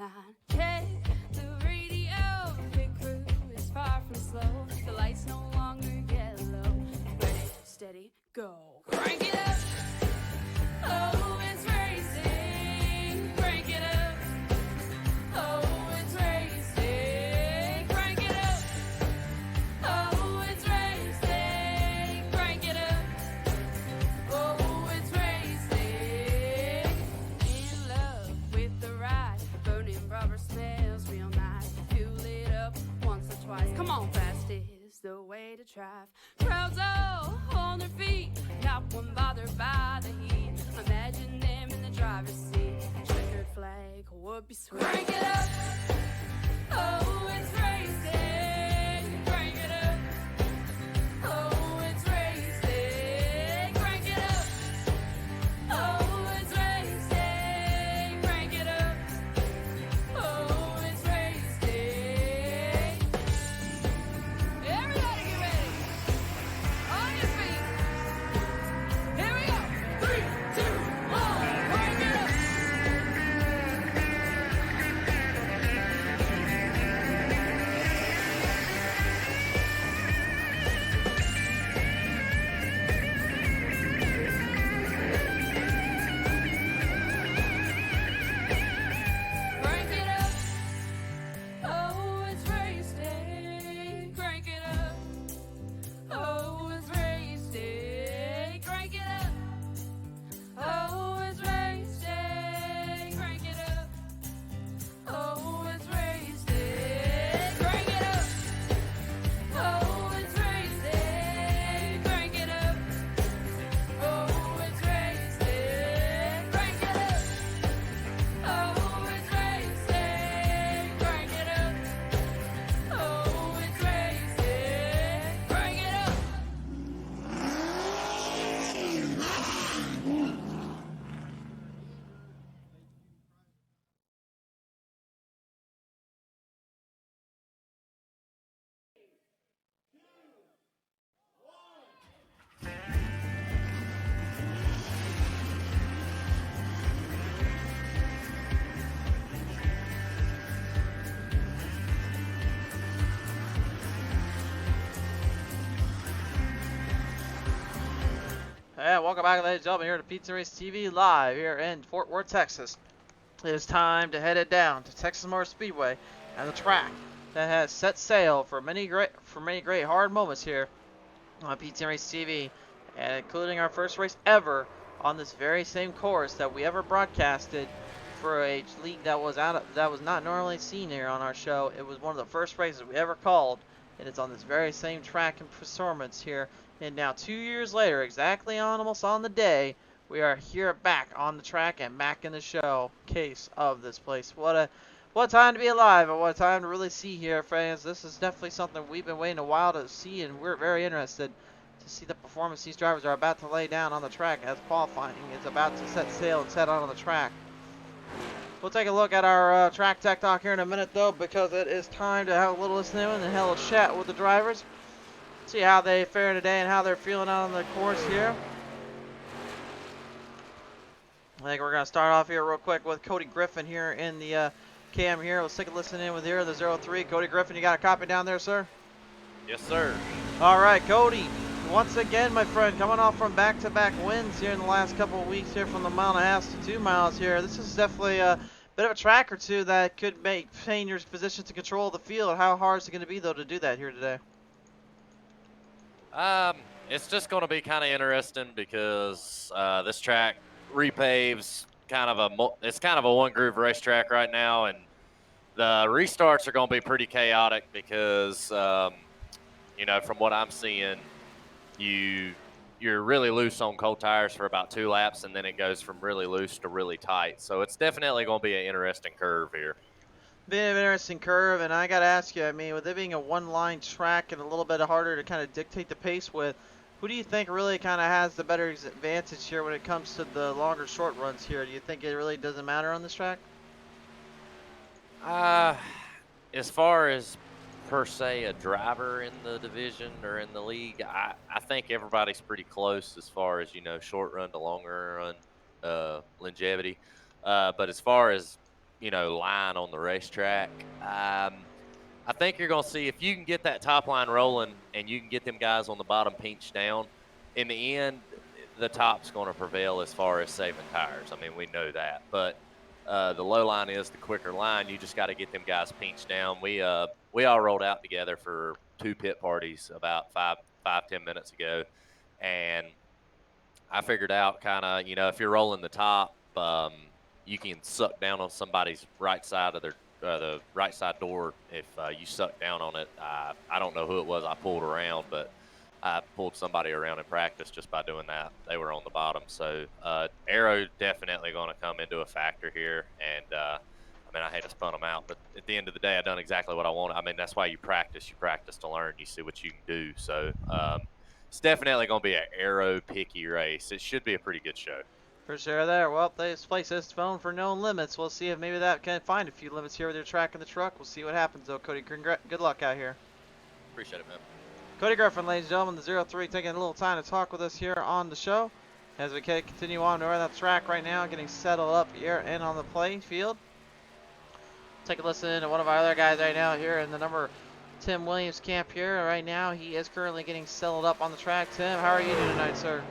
line. Check the radio, pit crew is far from slow. The lights no longer yellow. Ready, steady, go. Crank it up. Oh, it's racing. Crank it up. Oh, it's racing. Crank it up. Oh, it's racing. Crank it up. Oh, it's racing. In love with the ride. Burning rubber smells real nice. Fuel it up once or twice. Come on, fast is the way to drive. Crowds all on their feet. Not one bothered by the heat. Imagine them in the driver's seat. Checkered flag would be sweet. Crank it up. Oh, it's racing. Crank it up. Oh, it's racing. Crank it up. Oh, it's racing. Crank it up. Oh, it's racing. Everybody get ready. On your feet. Here we go. 3, 2, 1. Crank it up. Crank it up. Oh, it's racing. Crank it up. Oh, it's racing. Crank it up. Oh, it's racing. Crank it up. Oh, it's racing. Crank it up. Oh, it's racing. Crank it up. Oh, it's racing. Crank it up. Oh, it's racing. Crank it up. Oh, it's racing. Crank it up. Hey, welcome back, ladies and gentlemen, here to PTM Racing TV live here in Fort Worth, Texas. It is time to head it down to Texas Motor Speedway and the track that has set sail for many great hard moments here on PTM Racing TV, and including our first race ever on this very same course that we ever broadcasted for a league that was not normally seen here on our show. It was one of the first races we ever called, and it's on this very same track and performance here. And now 2 years later, exactly almost on the day, we are here back on the track and back in the show case of this place. What a time to be alive, and what a time to really see here, friends. This is definitely something we've been waiting a while to see, and we're very interested to see the performance these drivers are about to lay down on the track as qualifying is about to set sail and set out on the track. We'll take a look at our track tech talk here in a minute, though, because it is time to have a little listening and a little chat with the drivers. See how they fare today and how they're feeling out on the course here. I think we're going to start off here real quick with Cody Griffin here in the cam here. Let's take a listen in with here, the 03. Cody Griffin, you got a copy down there, sir? Yes, sir. All right, Cody. Once again, my friend, coming off from back-to-back wins here in the last couple of weeks here from the 1.5 miles to 2 miles here. This is definitely a bit of a track or two that could maintain your position to control the field. How hard is it going to be, though, to do that here today? It's just going to be kind of interesting because this track repaves it's kind of a one groove racetrack right now, and the restarts are going to be pretty chaotic because you know, from what I'm seeing, you're really loose on cold tires for about 2 laps, and then it goes from really loose to really tight. So it's definitely going to be an interesting curve here. Bit of an interesting curve, and I got to ask you, I mean, with it being a one-line track and a little bit harder to kind of dictate the pace with, who do you think really kind of has the better advantage here when it comes to the longer short runs here? Do you think it really doesn't matter on this track? As far as per se a driver in the division or in the league, I think everybody's pretty close as far as, you know, short run to longer run longevity. But as far as line on the racetrack. I think you're going to see if you can get that top line rolling and you can get them guys on the bottom pinched down, in the end, the top's going to prevail as far as saving tires. I mean, we know that. But the low line is the quicker line. You just got to get them guys pinched down. We all rolled out together for 2 pit parties about 10 minutes ago. And I figured out kind of, if you're rolling the top, you can suck down on somebody's right side of their the right side door. If you suck down on it, I don't know who it was I pulled around, but I pulled somebody around in practice just by doing that. They were on the bottom. So aero definitely going to come into a factor here. And I mean, I hate to spun them out, but at the end of the day, I done exactly what I wanted. I mean, that's why you practice. You practice to learn. You see what you can do. So it's definitely going to be an aero picky race. It should be a pretty good show. For sure there. Well, this place is phone for known limits. We'll see if maybe that can find a few limits here with your track and the truck. We'll see what happens, though. Cody, good luck out here. Appreciate it, man. Cody Griffin, ladies and gentlemen, the 03, taking a little time to talk with us here on the show. As we continue on to that track right now, getting settled up here and on the playing field. Take a listen to one of our other guys right now here in the number Tim Williams camp here. Right now, he is currently getting settled up on the track. Tim, how are you doing tonight, sir?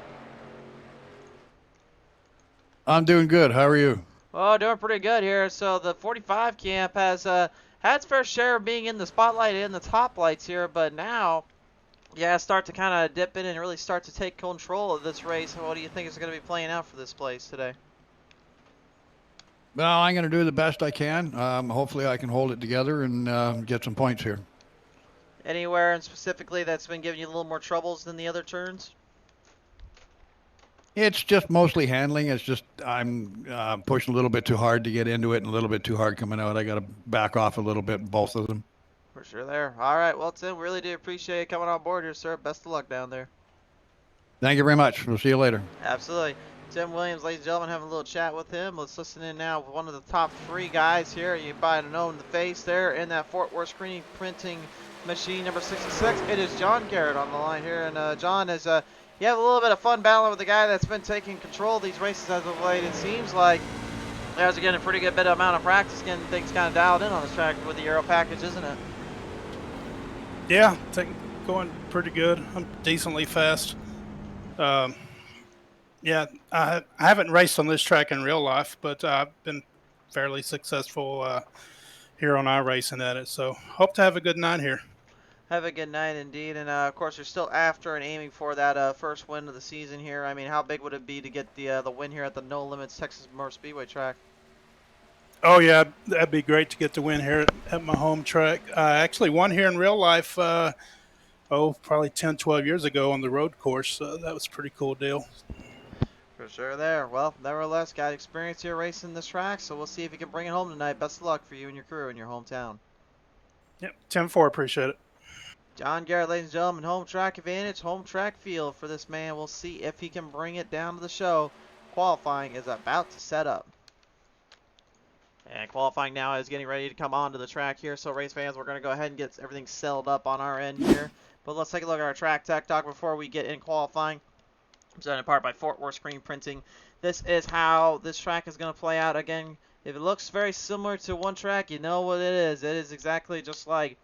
I'm doing good. How are you? Well, doing pretty good here. So the 45 camp has had its fair share of being in the spotlight and in the top lights here, but now, yeah, start to kind of dip in and really start to take control of this race. What do you think is going to be playing out for this place today? Well, I'm going to do the best I can. Hopefully I can hold it together and get some points here. Anywhere and specifically that's been giving you a little more troubles than the other turns? It's just mostly handling. It's just I'm pushing a little bit too hard to get into it and a little bit too hard coming out. I got to back off a little bit, both of them. For sure there. All right, well, Tim, really do appreciate you coming on board here, sir. Best of luck down there. Thank you very much. We'll see you later. Absolutely. Tim Williams, ladies and gentlemen, having a little chat with him. Let's listen in now with one of the top 3 guys here. You might have known the face there in that Fort Worth screen printing machine number 66. It is John Garrett on the line here. And John, is you have a little bit of fun battling with the guy that's been taking control of these races as of late. It seems like you guys are getting a pretty good bit of amount of practice, getting things kind of dialed in on this track with the Aero package, isn't it? Yeah, going pretty good. I'm decently fast. Yeah, I haven't raced on this track in real life, but I've been fairly successful here on iRacing at it. So hope to have a good night here. Have a good night indeed. And of course, you're still after and aiming for that first win of the season here. I mean, how big would it be to get the win here at the No Limits Texas Motor Speedway track? Oh, yeah, that'd be great to get the win here at my home track. I actually won here in real life, probably 10, 12 years ago on the road course. That was a pretty cool deal. For sure there. Well, nevertheless, got experience here racing this track, so we'll see if you can bring it home tonight. Best of luck for you and your crew in your hometown. Yep, 10-4, appreciate it. John Garrett, ladies and gentlemen, home track advantage, home track field for this man. We'll see if he can bring it down to the show. Qualifying is about to set up. And qualifying now is getting ready to come onto the track here. So race fans, we're going to go ahead and get everything settled up on our end here. But let's take a look at our track tech talk before we get in qualifying. Presented in part by Fort Worth Screen Printing. This is how this track is going to play out. Again, if it looks very similar to one track, you know what it is. It is exactly just like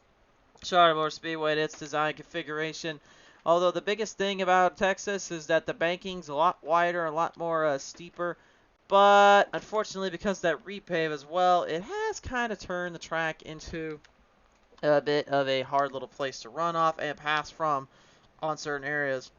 Charlotte Motor Speedway, its design configuration. Although the biggest thing about Texas is that the banking's a lot wider, a lot more steeper. But unfortunately, because of that repave as well, it has kind of turned the track into a bit of a hard little place to run off and pass from on certain areas.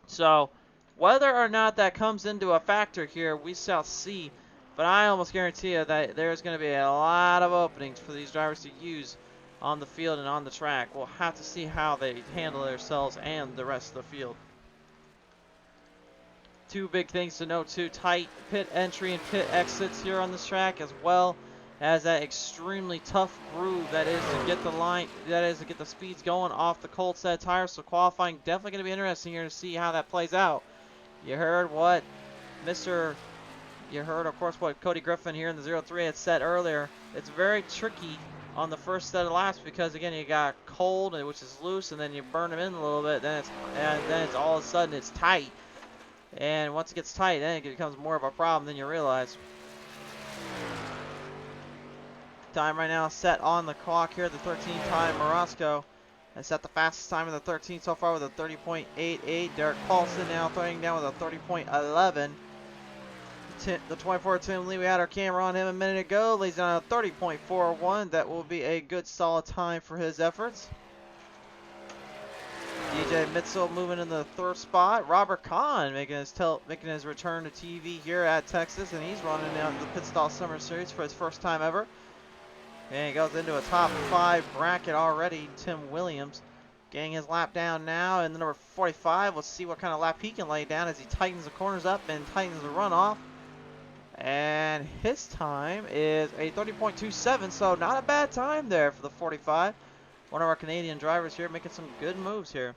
So whether or not that comes into a factor here, we shall see. But I almost guarantee you that there's going to be a lot of openings for these drivers to use on the field and on the track. We'll have to see how they handle themselves and the rest of the field. Two big things to note too: tight pit entry and pit exits here on this track, as well as that extremely tough groove that is to get the line, that is to get the speeds going off the cold set tires. So qualifying definitely going to be interesting here to see how that plays out. You heard what of course what Cody Griffin here in the 03 had said earlier. It's very tricky on the first set of laps because again you got cold, which is loose, and then you burn them in a little bit, then it's all of a sudden it's tight. And once it gets tight, then it becomes more of a problem than you realize. time right now set on the clock here. The 13-time Morosco has set the fastest time in the 13 so far with a 30.88. Derek Paulson now throwing down with a 30.11. The 24 Tim Lee, we had our camera on him a minute ago, lays down a 30.41. That will be a good solid time for his efforts. DJ Mitzel moving in the 3rd spot. Robert Kahn making his return to TV here at Texas, and he's running down the Pit Stall Summer Series for his first time ever. And he goes into a top 5 bracket already. Tim Williams getting his lap down now, and the number 45. Let's see what kind of lap he can lay down as he tightens the corners up and tightens the runoff. And his time is a 30.27, so not a bad time there for the 45. One of our Canadian drivers here making some good moves here.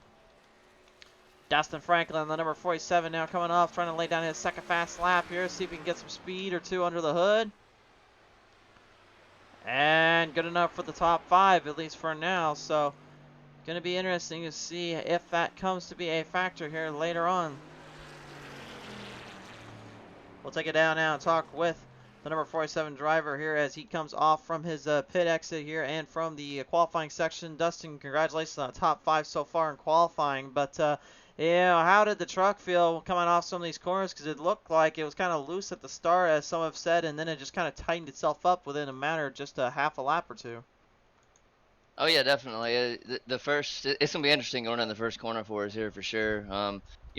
Dustin Franklin, the number 47, now coming off, trying to lay down his second fast lap here, see if he can get some speed or two under the hood. And good enough for the top 5, at least for now. So, going to be interesting to see if that comes to be a factor here later on. We'll take it down now and talk with the number 47 driver here as he comes off from his pit exit here and from the qualifying section. Dustin, congratulations on the top 5 so far in qualifying. But, how did the truck feel coming off some of these corners? Because it looked like it was kind of loose at the start, as some have said, and then it just kind of tightened itself up within a matter of just a half a lap or two. Oh yeah, definitely. The first, it's gonna be interesting going in the first corner for us here for sure.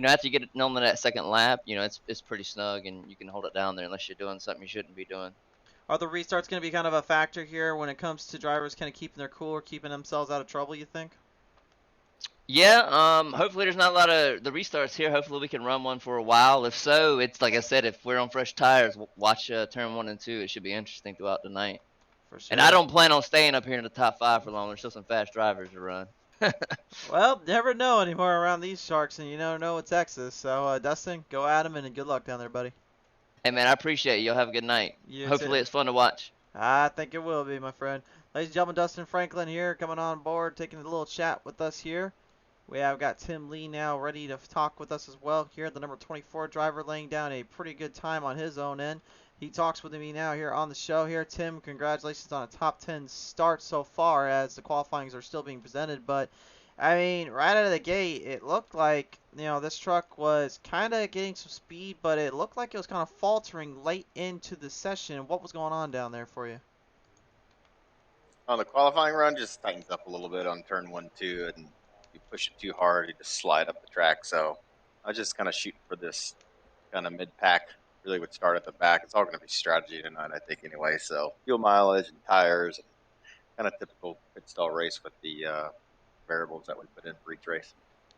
After you get normally that second lap, it's pretty snug and you can hold it down there unless you're doing something you shouldn't be doing. Are the restarts going to be kind of a factor here when it comes to drivers kind of keeping their cool or keeping themselves out of trouble, you think? Yeah, hopefully there's not a lot of the restarts here. Hopefully we can run one for a while. If so, it's like I said, if we're on fresh tires, watch turn 1 and 2. It should be interesting throughout the night. For sure. And I don't plan on staying up here in the top 5 for long. There's still some fast drivers to run. Well, never know anymore around these sharks, and you never know with Texas. So, Dustin, go at 'em and good luck down there, buddy. Hey, man, I appreciate it. Y'all have a good night. Hopefully it's fun to watch. I think it will be, my friend. Ladies and gentlemen, Dustin Franklin here coming on board, taking a little chat with us here. We have got Tim Lee now ready to talk with us as well here. The number 24 driver laying down a pretty good time on his own end. He talks with me now here on the show here. Tim, congratulations on a top 10 start so far as the qualifyings are still being presented. But, I mean, right out of the gate, it looked like, this truck was kind of getting some speed, but it looked like it was kind of faltering late into the session. What was going on down there for you? On the qualifying run, just tightens up a little bit on turn 1, 2, and you push it too hard, you just slide up the track. So I was just kind of shooting for this kind of mid-pack. Really would start at the back. It's all going to be strategy tonight, I think, anyway. So fuel mileage and tires, and kind of typical pit stall race with the variables that we put in for each race.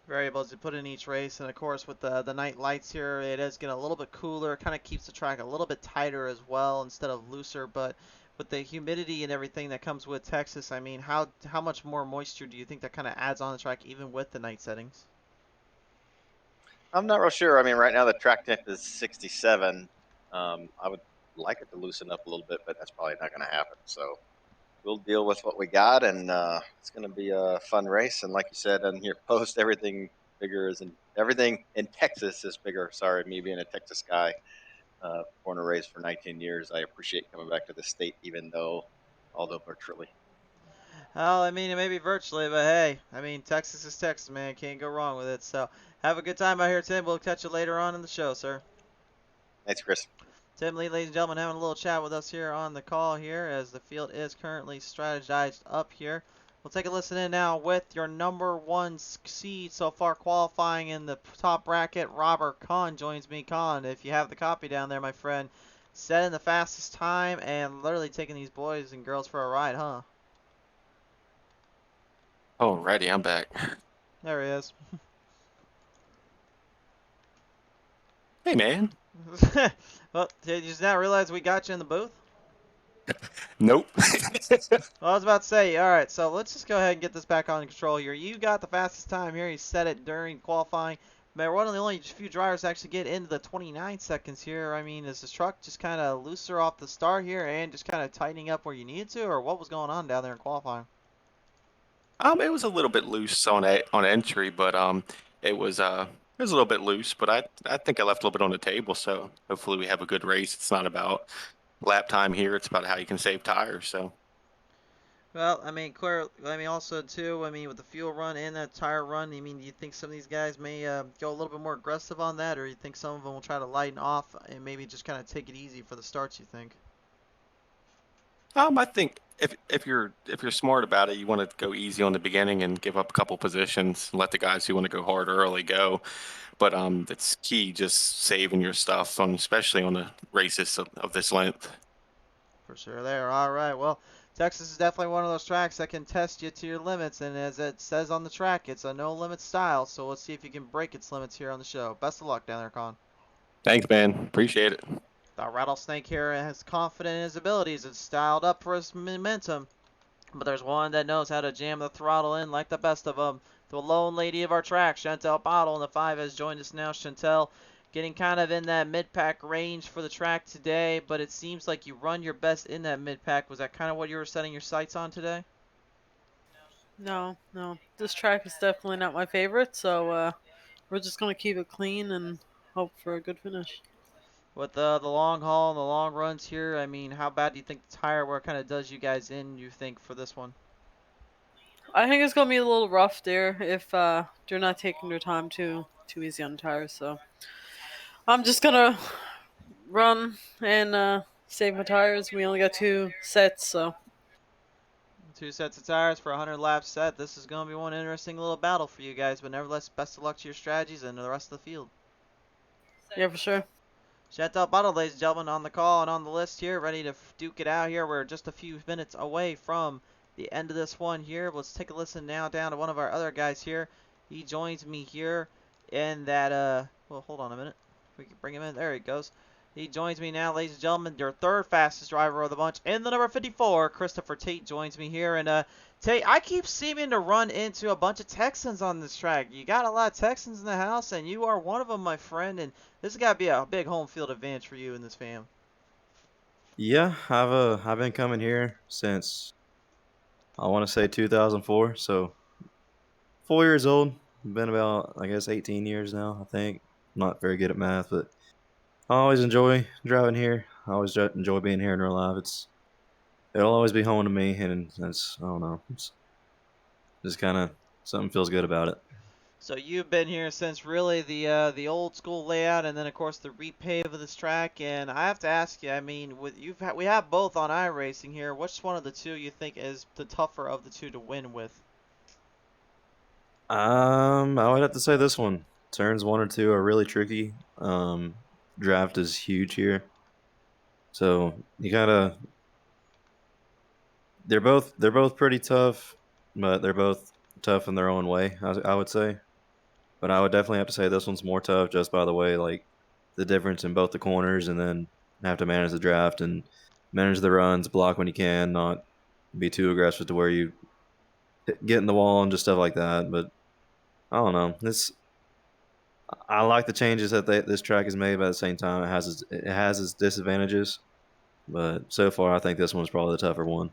Variables you put in each race, and of course with the night lights here, it is getting a little bit cooler. It kind of keeps the track a little bit tighter as well instead of looser. But with the humidity and everything that comes with Texas, I mean, how much more moisture do you think that kind of adds on the track even with the night settings? I'm not real sure. I mean, right now the track temp is 67. I would like it to loosen up a little bit, but that's probably not going to happen. So we'll deal with what we got, and it's going to be a fun race. And like you said on your post, everything in Texas is bigger. Sorry, me being a Texas guy, born and raised for 19 years. I appreciate coming back to the state, although virtually. Well, I mean, it may be virtually, but hey, I mean, Texas is Texas, man. Can't go wrong with it. So have a good time out here, Tim. We'll catch you later on in the show, sir. Thanks, Chris. Tim Lee, ladies and gentlemen, having a little chat with us here on the call here as the field is currently strategized up here. We'll take a listen in now with your number 1 seed so far qualifying in the top bracket. Robert Kahn joins me. Kahn, if you have the copy down there, my friend, setting the fastest time and literally taking these boys and girls for a ride, huh? Alrighty, I'm back. There he is. Hey, man. Well, did you just now realize we got you in the booth? Nope. Well, I was about to say, all right, so let's just go ahead and get this back on control here. You got the fastest time here. You set it during qualifying. Man, we're one of the only few drivers to actually get into the 29 seconds here. I mean, is this truck just kind of looser off the start here and just kind of tightening up where you needed to, or what was going on down there in qualifying? It was a little bit loose on entry, but it was a little bit loose. But I think I left a little bit on the table, so hopefully we have a good race. It's not about lap time here; it's about how you can save tires. So Well, I mean, clear. I mean, also too. I mean, with the fuel run and that tire run, I mean, do you think some of these guys may go a little bit more aggressive on that, or you think some of them will try to lighten off and maybe just kind of take it easy for the starts? You think? I think if you're smart about it, you want to go easy on the beginning and give up a couple positions, and let the guys who want to go hard early go. But it's key just saving your stuff on, especially on the races of this length. For sure there. All right. Well, Texas is definitely one of those tracks that can test you to your limits. And as it says on the track, it's a no limit style. So let's see if you can break its limits here on the show. Best of luck down there, Con. Thanks, man. Appreciate it. The Rattlesnake here is confident in his abilities. It's styled up for his momentum. But there's one that knows how to jam the throttle in like the best of them. The lone lady of our track, Chantel Bottle in the 5 has joined us now. Chantel getting kind of in that mid-pack range for the track today, but it seems like you run your best in that mid-pack. Was that kind of what you were setting your sights on today? No, no. This track is definitely not my favorite, so we're just going to keep it clean and hope for a good finish. With the long haul and the long runs here, I mean, how bad do you think the tire wear kind of does you guys in, you think, for this one? I think it's going to be a little rough there if they're not taking their time too easy on the tires, so I'm just going to run and save my tires. We only got 2 sets, so 2 sets of tires for a 100 lap set. This is going to be one interesting little battle for you guys, but nevertheless, best of luck to your strategies and to the rest of the field. yeah, for sure. Chantel Bottle, ladies and gentlemen, on the call and on the list here, ready to duke it out here. We're just a few minutes away from the end of this one here. Let's take a listen now down to one of our other guys here. He joins me here in that, well, hold on a minute. We can bring him in. There he goes. He joins me now, ladies and gentlemen, your third fastest driver of the bunch. In the number 54, Christopher Tate joins me here. And Tate, I keep seeming to run into a bunch of Texans on this track. You got a lot of Texans in the house, and you are one of them, my friend. And this has got to be a big home field advantage for you in this fam. Yeah, I've been coming here since I want to say 2004, so 4 years old. Been about, I guess, 18 years now. I think. I'm not very good at math, but I always enjoy driving here. I always enjoy being here in real life. It'll always be home to me, and it's, I don't know, it's just kind of something feels good about it. So you've been here since really the old school layout, and then of course the repave of this track. And I have to ask you, I mean, we have both on iRacing here. Which one of the two you think is the tougher of the two to win with? I would have to say this one. Turns 1 or 2 are really tricky. Draft is huge here, so you gotta. They're both pretty tough, but they're both tough in their own way. I would say, but I would definitely have to say this one's more tough just by the way, like the difference in both the corners, and then have to manage the draft and manage the runs, block when you can, not be too aggressive to where you get in the wall and just stuff like that. But I don't know. I like the changes that this track has made, but at the same time, it has its disadvantages. But so far, I think this one's probably the tougher one.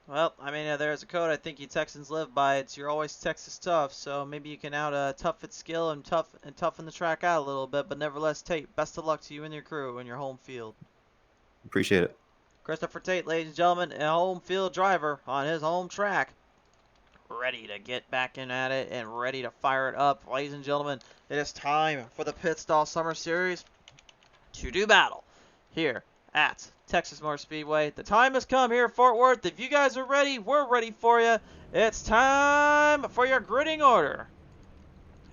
Well, I mean, there's a code I think you Texans live by. It's you're always Texas tough. So maybe you can out tough its skill and toughen the track out a little bit. But nevertheless, Tate, best of luck to you and your crew in your home field. Appreciate it. Christopher Tate, ladies and gentlemen, a home field driver on his home track. Ready to get back in at it and ready to fire it up. Ladies and gentlemen, it is time for the Pit Stall Summer Series to do battle here at Texas Motor Speedway. The time has come here at Fort Worth. If you guys are ready, we're ready for you. It's time for your gridding order.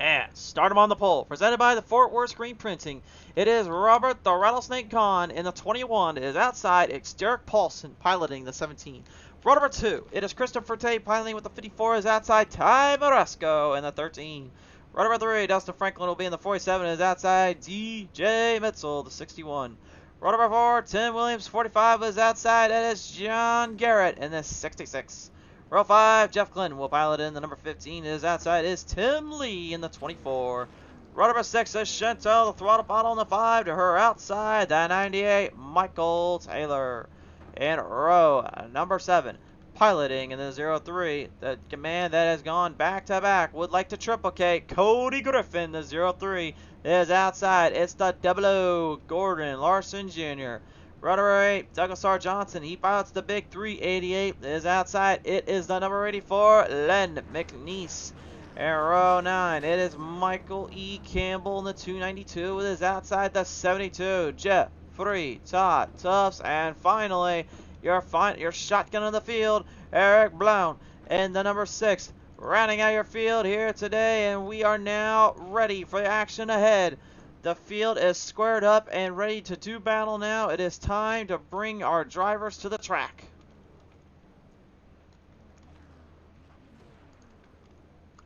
And start them on the pole. Presented by the Fort Worth Screen Printing. It is Robert the Rattlesnake Kahn in the 21. It is outside. It's Derek Paulson piloting the 17. Row number 2, it is Christopher Tate piloting with the 54 is outside. Ty Moresco in the 13. Row number 3, Dustin Franklin will be in the 47 is outside. DJ Mitzel, the 61. Row number 4, Tim Williams, 45 is outside. That is John Garrett in the 66. Row 5, Jeff Glenn will pilot in the number 15 is outside. Is Tim Lee in the 24. Row number 6 is Chantel, the throttle bottle in the 5 to her outside. The 98, Michael Taylor. And row number 7, piloting in the 03, the command that has gone back-to-back, would like to triplicate, Cody Griffin, the 03, is outside. It's the 00, Gordon Larson Jr. Runner 8, Douglas R. Johnson. He pilots the big 388. It is outside. It is the number 84, Len McNeese. And row 9, it is Michael E. Campbell in the 292. It is outside the 72, Jeffrey Todd Tufts. And finally, your shotgun of the field, Eric Brown in the number 6. Rounding out your field here today, and we are now ready for the action ahead. The field is squared up and ready to do battle now. It is time to bring our drivers to the track.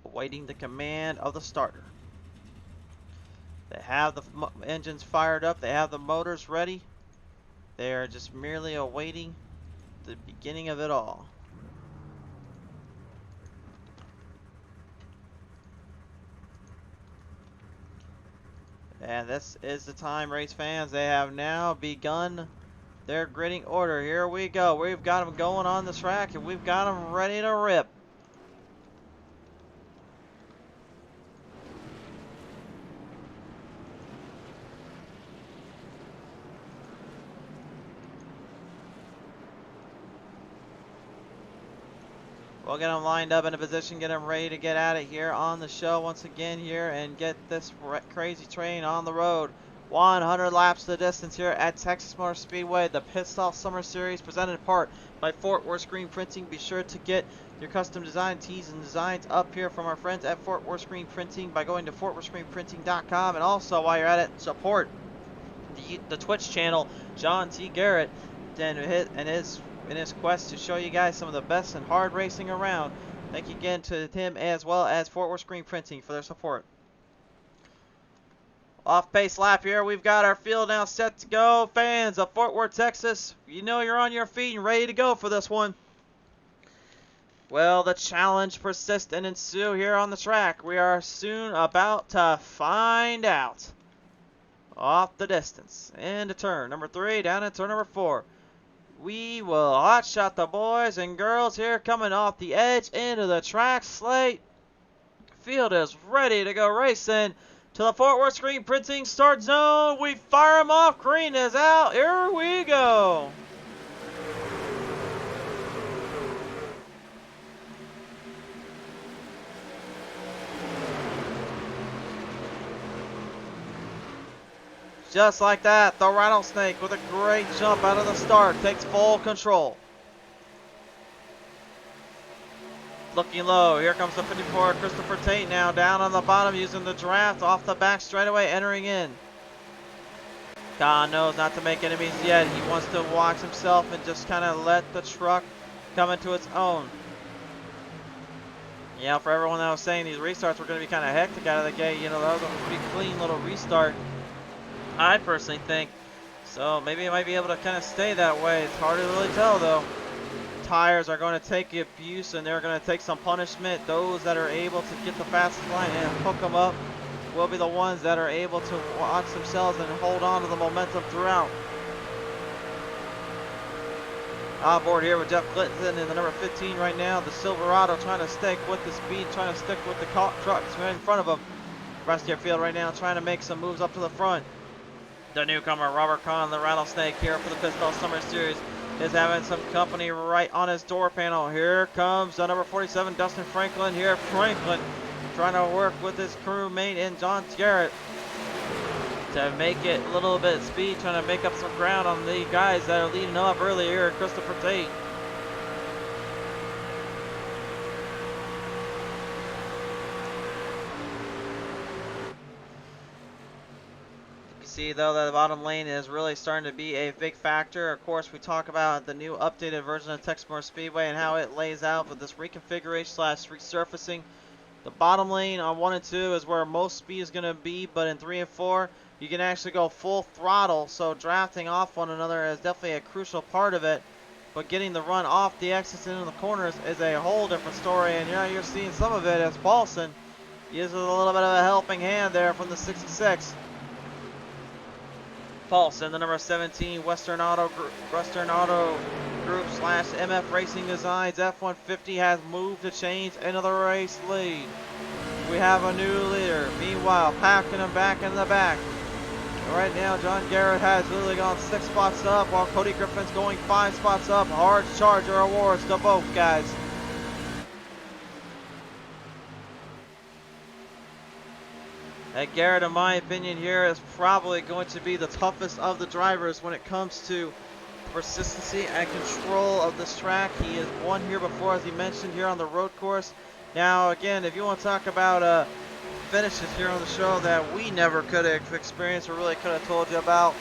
Awaiting the command of the starter. They have the engines fired up. They have the motors ready. They are just merely awaiting the beginning of it all. And this is the time, race fans. They have now begun their gridding order. Here we go. We've got them going on the track, and we've got them ready to rip. We'll get them lined up in a position, get them ready to get at it here on the show once again here and get this crazy train on the road. 100 laps to the distance here at Texas Motor Speedway, the Pit Stop Summer Series, presented in part by Fort Worth Screen Printing. Be sure to get your custom design tees and designs up here from our friends at Fort Worth Screen Printing by going to fortworthscreenprinting.com. And also, while you're at it, support the Twitch channel, John T. Garrett, and in his quest to show you guys some of the best and hard racing around. Thank you again to him as well as Fort Worth Screen Printing for their support. Off pace lap here. We've got our field now set to go. Fans of Fort Worth, Texas, you know you're on your feet and ready to go for this one. Well, the challenge persists and ensue here on the track. We are soon about to find out. Off the distance into turn number 3, down into turn number 4. We will hotshot the boys and girls here coming off the edge into the track slate. Field is ready to go racing to the Fort Worth Screen Printing start zone. We fire them off. Green is out. Here we go. Just like that, the Rattlesnake with a great jump out of the start takes full control. Looking low, here comes the 54, Christopher Tate now down on the bottom using the draft off the back straightaway, entering in. God knows not to make enemies yet. He wants to watch himself and just kind of let the truck come into its own. Yeah, for everyone that was saying these restarts were going to be kind of hectic out of the gate, you know, that was a pretty clean little restart, I personally think. So maybe it might be able to kind of stay that way. It's hard to really tell though. Tires are going to take abuse and they're going to take some punishment. Those that are able to get the fastest line and hook them up will be the ones that are able to watch themselves and hold on to the momentum throughout. On board here with Jeff Clinton in the number 15 right now. The Silverado trying to stick with the speed, trying to stick with the trucks right in front of him. Rest of your field right now trying to make some moves up to the front. The newcomer, Robert Kahn, the Rattlesnake here for the Pistol Summer Series, is having some company right on his door panel. Here comes the number 47, Dustin Franklin here. Franklin trying to work with his crewmate in John Garrett to make it a little bit of speed, trying to make up some ground on the guys that are leading up earlier. Christopher Tate. See though that the bottom lane is really starting to be a big factor. Of course, we talk about the new updated version of Texas Motor Speedway and how it lays out with this reconfiguration / resurfacing. The bottom lane on 1 and 2 is where most speed is going to be, but in 3 and 4 you can actually go full throttle, so drafting off one another is definitely a crucial part of it. But getting the run off the exits into the corners is a whole different story, and yeah, you're seeing some of it as Paulson uses a little bit of a helping hand there from the 66. Paulson, the number 17, Western Auto Group / MF Racing Designs F-150 has moved to change into the race lead. We have a new leader. Meanwhile, packing them back in the back Right now, John Garrett has literally gone 6 spots up, while Cody Griffin's going 5 spots up. Hard Charger awards to both guys. And Garrett, in my opinion, here is probably going to be the toughest of the drivers when it comes to persistency and control of this track. He has won here before, as he mentioned, here on the road course. Now, again, if you want to talk about finishes here on the show that we never could have experienced or really could have told you about,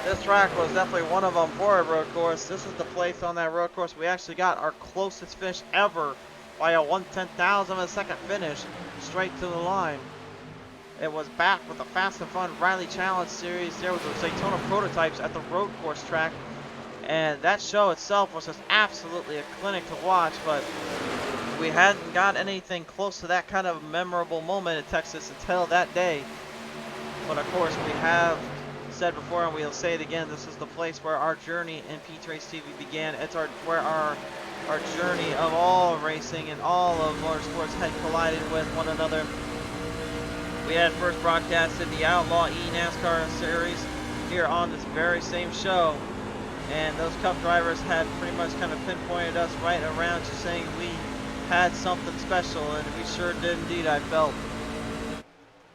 this track was definitely one of them for a road course. This is the place on that road course we actually got our closest finish ever by a 1/10,000th of a second finish straight to the line. It was back with the Fast and Fun Riley Challenge Series there with the Daytona prototypes at the road course track. And that show itself was just absolutely a clinic to watch, but we hadn't got anything close to that kind of memorable moment in Texas until that day. But of course, we have said before, and we'll say it again, this is the place where our journey in PTM Racing TV began. It's where our journey of all racing and all of motorsports had collided with one another. We had first broadcasted the Outlaw E-NASCAR series here on this very same show. And those Cup drivers had pretty much kind of pinpointed us right around to saying we had something special, and we sure did indeed, I felt.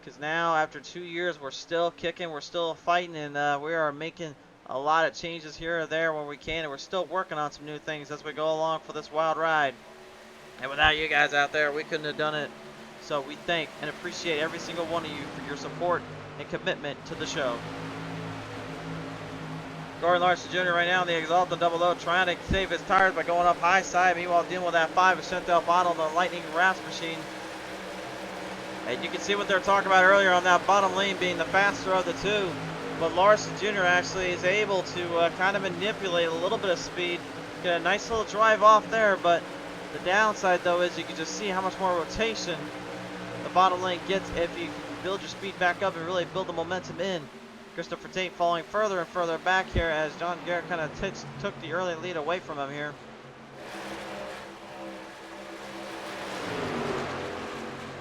Because now, after 2 years, we're still kicking, we're still fighting, and we are making a lot of changes here or there when we can, and we're still working on some new things as we go along for this wild ride. And without you guys out there, we couldn't have done it. So we thank and appreciate every single one of you for your support and commitment to the show. Gordon Larson Jr. right now in the Exalted Double O, trying to save his tires by going up high side. Meanwhile, dealing with that 5% Del bottle, the Lightning Rasp machine. And you can see what they're talking about earlier on that bottom lane being the faster of the two. But Larson Jr. actually is able to kind of manipulate a little bit of speed. Get a nice little drive off there, but the downside though is you can just see how much more rotation the bottom lane gets if you build your speed back up and really build the momentum in. Christopher Tate falling further and further back here as John Garrett kind of took the early lead away from him here.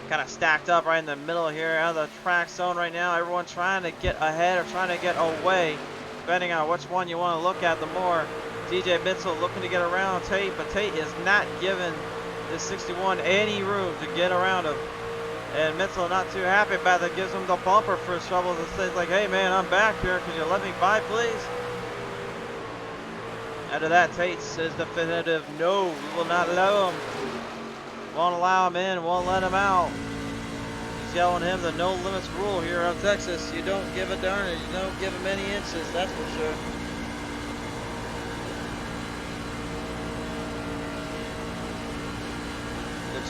Kind of stacked up right in the middle here out of the track zone right now. Everyone trying to get ahead or trying to get away, depending on which one you want to look at the more. DJ Mitchell looking to get around Tate, but Tate is not giving this 61 any room to get around him. And Mitchell not too happy about that, gives him the bumper for his troubles and says like, hey man, I'm back here, could you let me by please? After that, Tate says definitive, no, we will not allow him. Won't allow him in, won't let him out. He's yelling him the no limits rule here in Texas. You don't give a darn and you don't give him any inches, that's for sure.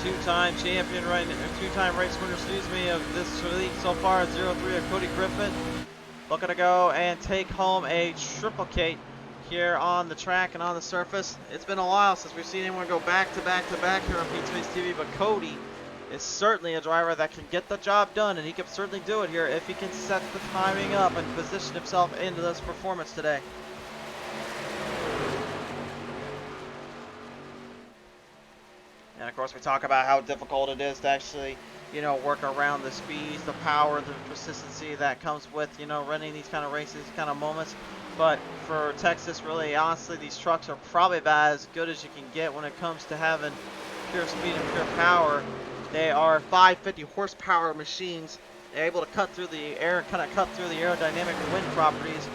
Two-time champion right now, two-time race winner, excuse me, of this league so far, 0-3 of Cody Griffin. Looking to go and take home a triplicate here on the track and on the surface. It's been a while since we've seen anyone go back to back to back here on PTM Racing TV, but Cody is certainly a driver that can get the job done, and he can certainly do it here if he can set the timing up and position himself into this performance today. And of course, we talk about how difficult it is to actually, you know, work around the speeds, the power, the consistency that comes with, you know, running these kind of races, these kind of moments. But for Texas, really, honestly, these trucks are probably about as good as you can get when it comes to having pure speed and pure power. They are 550 horsepower machines. They're able to cut through the air, kind of cut through the aerodynamic wind properties.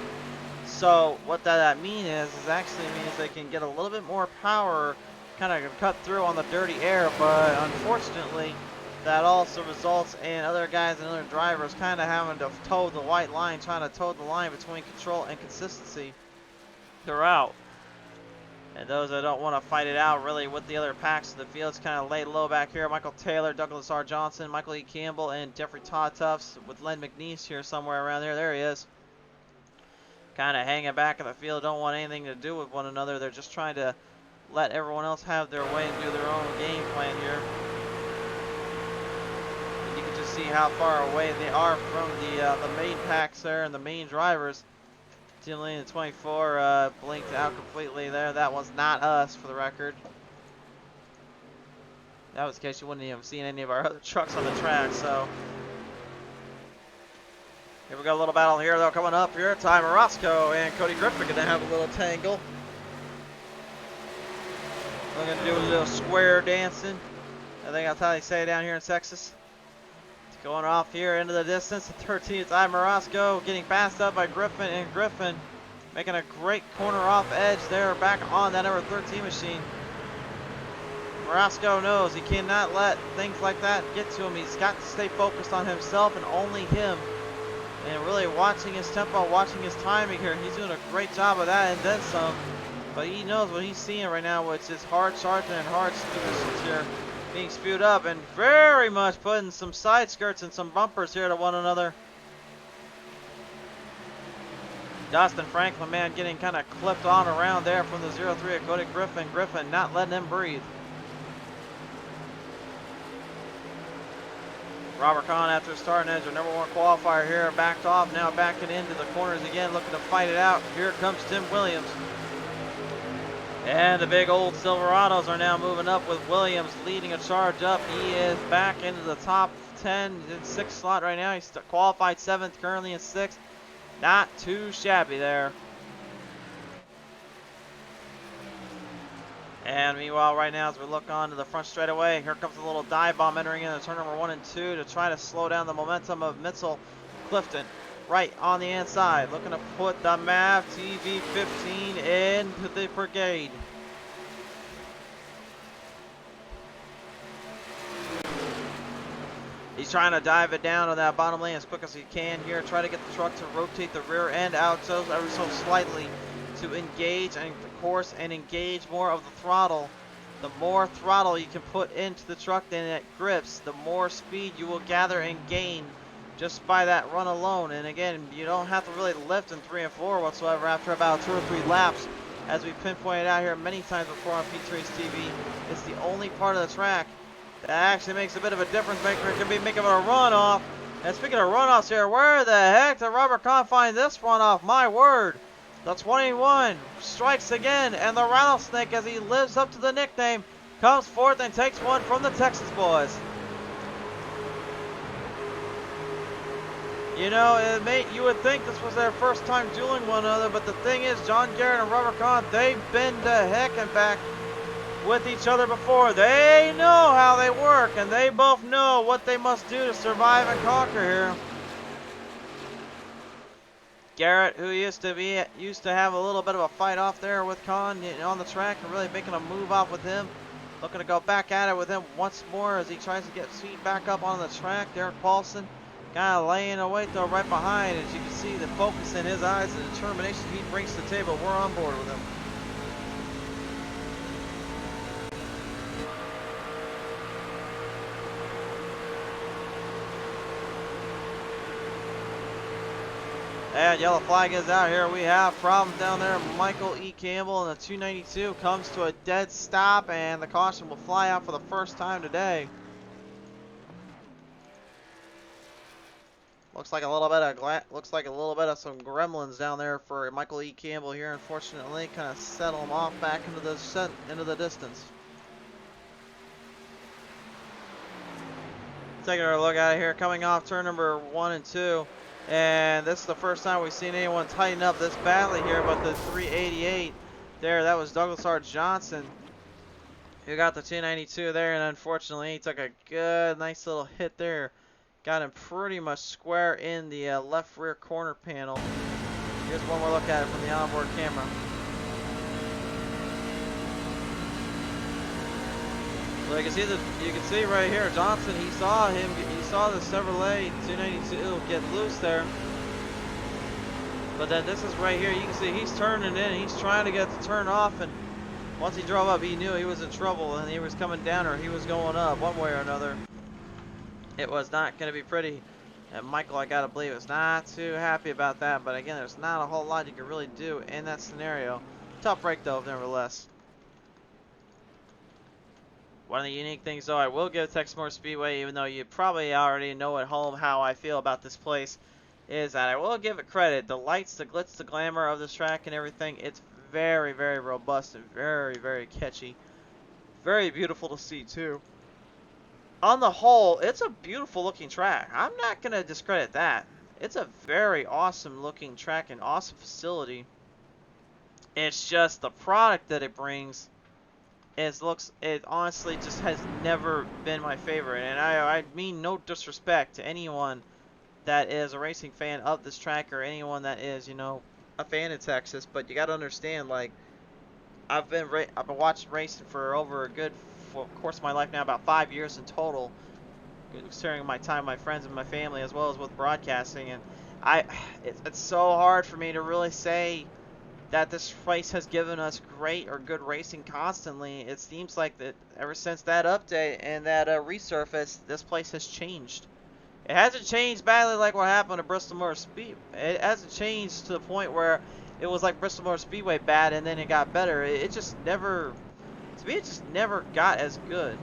So what that means is actually means they can get a little bit more power, kind of cut through on the dirty air, but unfortunately that also results in other guys and other drivers kind of having to toe the white line, trying to toe the line between control and consistency throughout. And those that don't want to fight it out really with the other packs of the fields kind of laid low back here. Michael Taylor, Douglas R. Johnson, Michael E. Campbell, and Jeffrey Todd Tufts with Len McNeese here somewhere around there. There he is. Kind of hanging back in the field, don't want anything to do with one another. They're just trying to let everyone else have their way and do their own game plan here. And you can just see how far away they are from the main packs there and the main drivers. Team Lane 24 blinked out completely there. That was not us, for the record. That was in case you wouldn't even have seen any of our other trucks on the track. So Here we got a little battle here, though, coming up here. Ty Morosco and Cody Griffin going to have a little tangle. We're going to do a little square dancing. I think that's how they say it down here in Texas. It's going off here into the distance. The 13th, Ty Morosco getting passed up by Griffin, and Griffin making a great corner off edge there, back on that number 13 machine. Morosco knows he cannot let things like that get to him. He's got to stay focused on himself and only him. And really watching his tempo, watching his timing here. He's doing a great job of that and then some. But he knows what he's seeing right now, which is hard charging and hard speed here being spewed up, and very much putting some side skirts and some bumpers here to one another. Dustin Franklin, man, getting kind of clipped on around there from the 0-3 of Cody Griffin. Griffin not letting him breathe. Robert Kahn, after starting as your number 1 qualifier here, backed off, now backing into the corners again, looking to fight it out. Here comes Tim Williams. And the big old Silverados are now moving up with Williams leading a charge up. He is back into the top 10 in 6th slot right now. He's qualified 7th, currently in 6th. Not too shabby there. And meanwhile, right now, as we look on to the front straightaway, here comes a little dive bomb entering into turn number 1 and 2 to try to slow down the momentum of Mitchell Clifton. Right on the inside, looking to put the MAV TV15 into the brigade. He's trying to dive it down on that bottom lane as quick as he can here. Try to get the truck to rotate the rear end out so ever so slightly to engage and of course and engage more of the throttle. The more throttle you can put into the truck than it grips, the more speed you will gather and gain just by that run alone. And again, you don't have to really lift in 3 and 4 whatsoever after about 2 or 3 laps. As we pinpointed out here many times before on PTM Racing TV, it's the only part of the track that actually makes a bit of a difference maker. It can be making a runoff. And speaking of runoffs here, where the heck did Robert Kahn find this runoff? My word. The 21 strikes again, and the Rattlesnake, as he lives up to the nickname, comes forth and takes one from the Texas boys. You know, you would think this was their first time dueling one another, but the thing is, John Garrett and Robert Kahn, they've been to heck and back with each other before. They know how they work, and they both know what they must do to survive and conquer here. Garrett, who used to have a little bit of a fight off there with Kahn on the track, and really making a move off with him. Looking to go back at it with him once more as he tries to get speed back up on the track. Derek Paulson kind of laying away though right behind. As you can see the focus in his eyes and the determination he brings to the table. We're on board with him. And yellow flag is out here. We have problems down there. Michael E. Campbell in the 292 comes to a dead stop, and the caution will fly out for the first time today. Looks like a little bit of some gremlins down there for Michael E. Campbell here. Unfortunately, kind of settle him off back into the distance. Taking a look at it here, coming off turn number 1 and 2. And this is the first time we've seen anyone tighten up this badly here, but the 388 there, that was Douglas R. Johnson who got the 292 there, and unfortunately he took a good, nice little hit there. Got him pretty much square in the left rear corner panel. Here's one more look at it from the onboard camera. So you can see right here, Johnson, he saw the Chevrolet 292 get loose there. But then this is right here, you can see he's turning in, he's trying to get the turn off, and once he drove up, he knew he was in trouble and he was coming down or he was going up one way or another. It was not going to be pretty. And Michael, I gotta believe, is not too happy about that. But again, there's not a whole lot you can really do in that scenario. Tough break though, nevertheless. One of the unique things though, I will give Texas Motor Speedway, even though you probably already know at home how I feel about this place, is that I will give it credit. The lights, the glitz, the glamour of this track and everything, it's very, very robust and very, very catchy. Very beautiful to see too. On the whole, it's a beautiful looking track. I'm not going to discredit that. It's a very awesome looking track and awesome facility. It's just the product that it brings. It honestly just has never been my favorite, and I mean no disrespect to anyone that is a racing fan of this track or anyone that is, you know, a fan of Texas, but you got to understand, like, I've been watching racing for over a good course of my life now, about 5 years in total, considering my time, my friends, and my family, as well as with broadcasting, and it's so hard for me to really say that this place has given us great or good racing constantly. It seems like that ever since that update and that resurface, this place has changed. It hasn't changed badly like what happened to Bristol Motor Speedway. It hasn't changed to the point where it was like Bristol Motor Speedway bad and then it got better. It just never, to me, it just never got as good.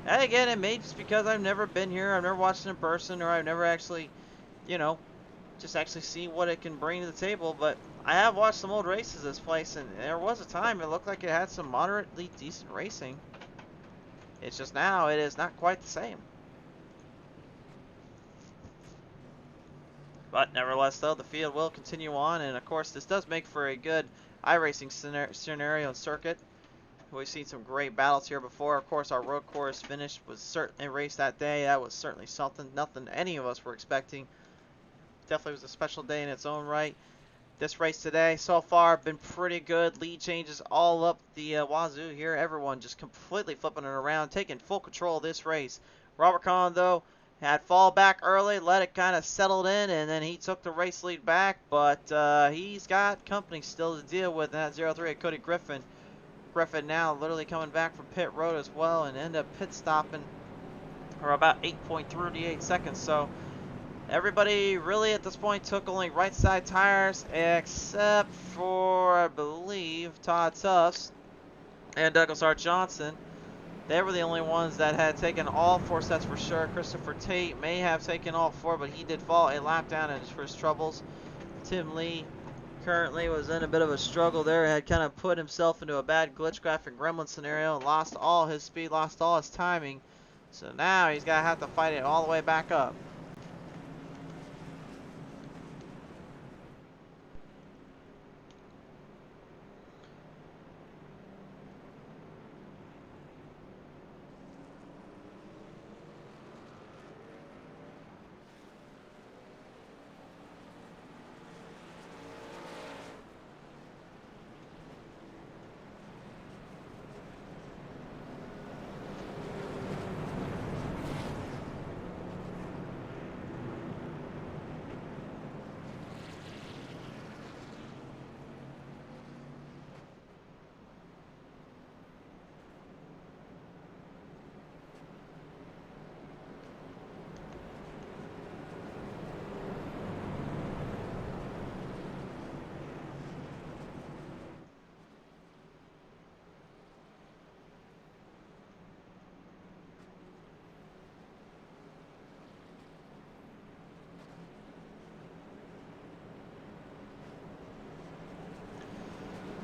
And again, it may just because I've never been here, I've never watched it in person, or I've never actually, you know, just actually see what it can bring to the table. But I have watched some old races of this place, and there was a time it looked like it had some moderately decent racing. It's just now it is not quite the same. But nevertheless, though, the field will continue on, and of course this does make for a good iRacing scenario and circuit. We've seen some great battles here before. Of course, our road course finish was certainly a race that day. That was certainly something, nothing any of us were expecting. Definitely was a special day in its own right. This race today, so far, been pretty good. Lead changes all up the wazoo here. Everyone just completely flipping it around, taking full control of this race. Robert Kahn, though, had fall back early, let it kind of settle in, and then he took the race lead back. But he's got company still to deal with. That 0-3 at Cody Griffin. Griffin now literally coming back from pit road as well and end up pit stopping for about 8.38 seconds. So everybody really at this point took only right side tires except for, I believe, Todd Tufts and Douglas R. Johnson. They were the only ones that had taken all 4 sets for sure. Christopher Tate may have taken all 4, but he did fall a lap down for his troubles. Tim Lee currently was in a bit of a struggle there. Had kind of put himself into a bad glitch graphic gremlin scenario and lost all his speed, lost all his timing. So now he's going to have to fight it all the way back up.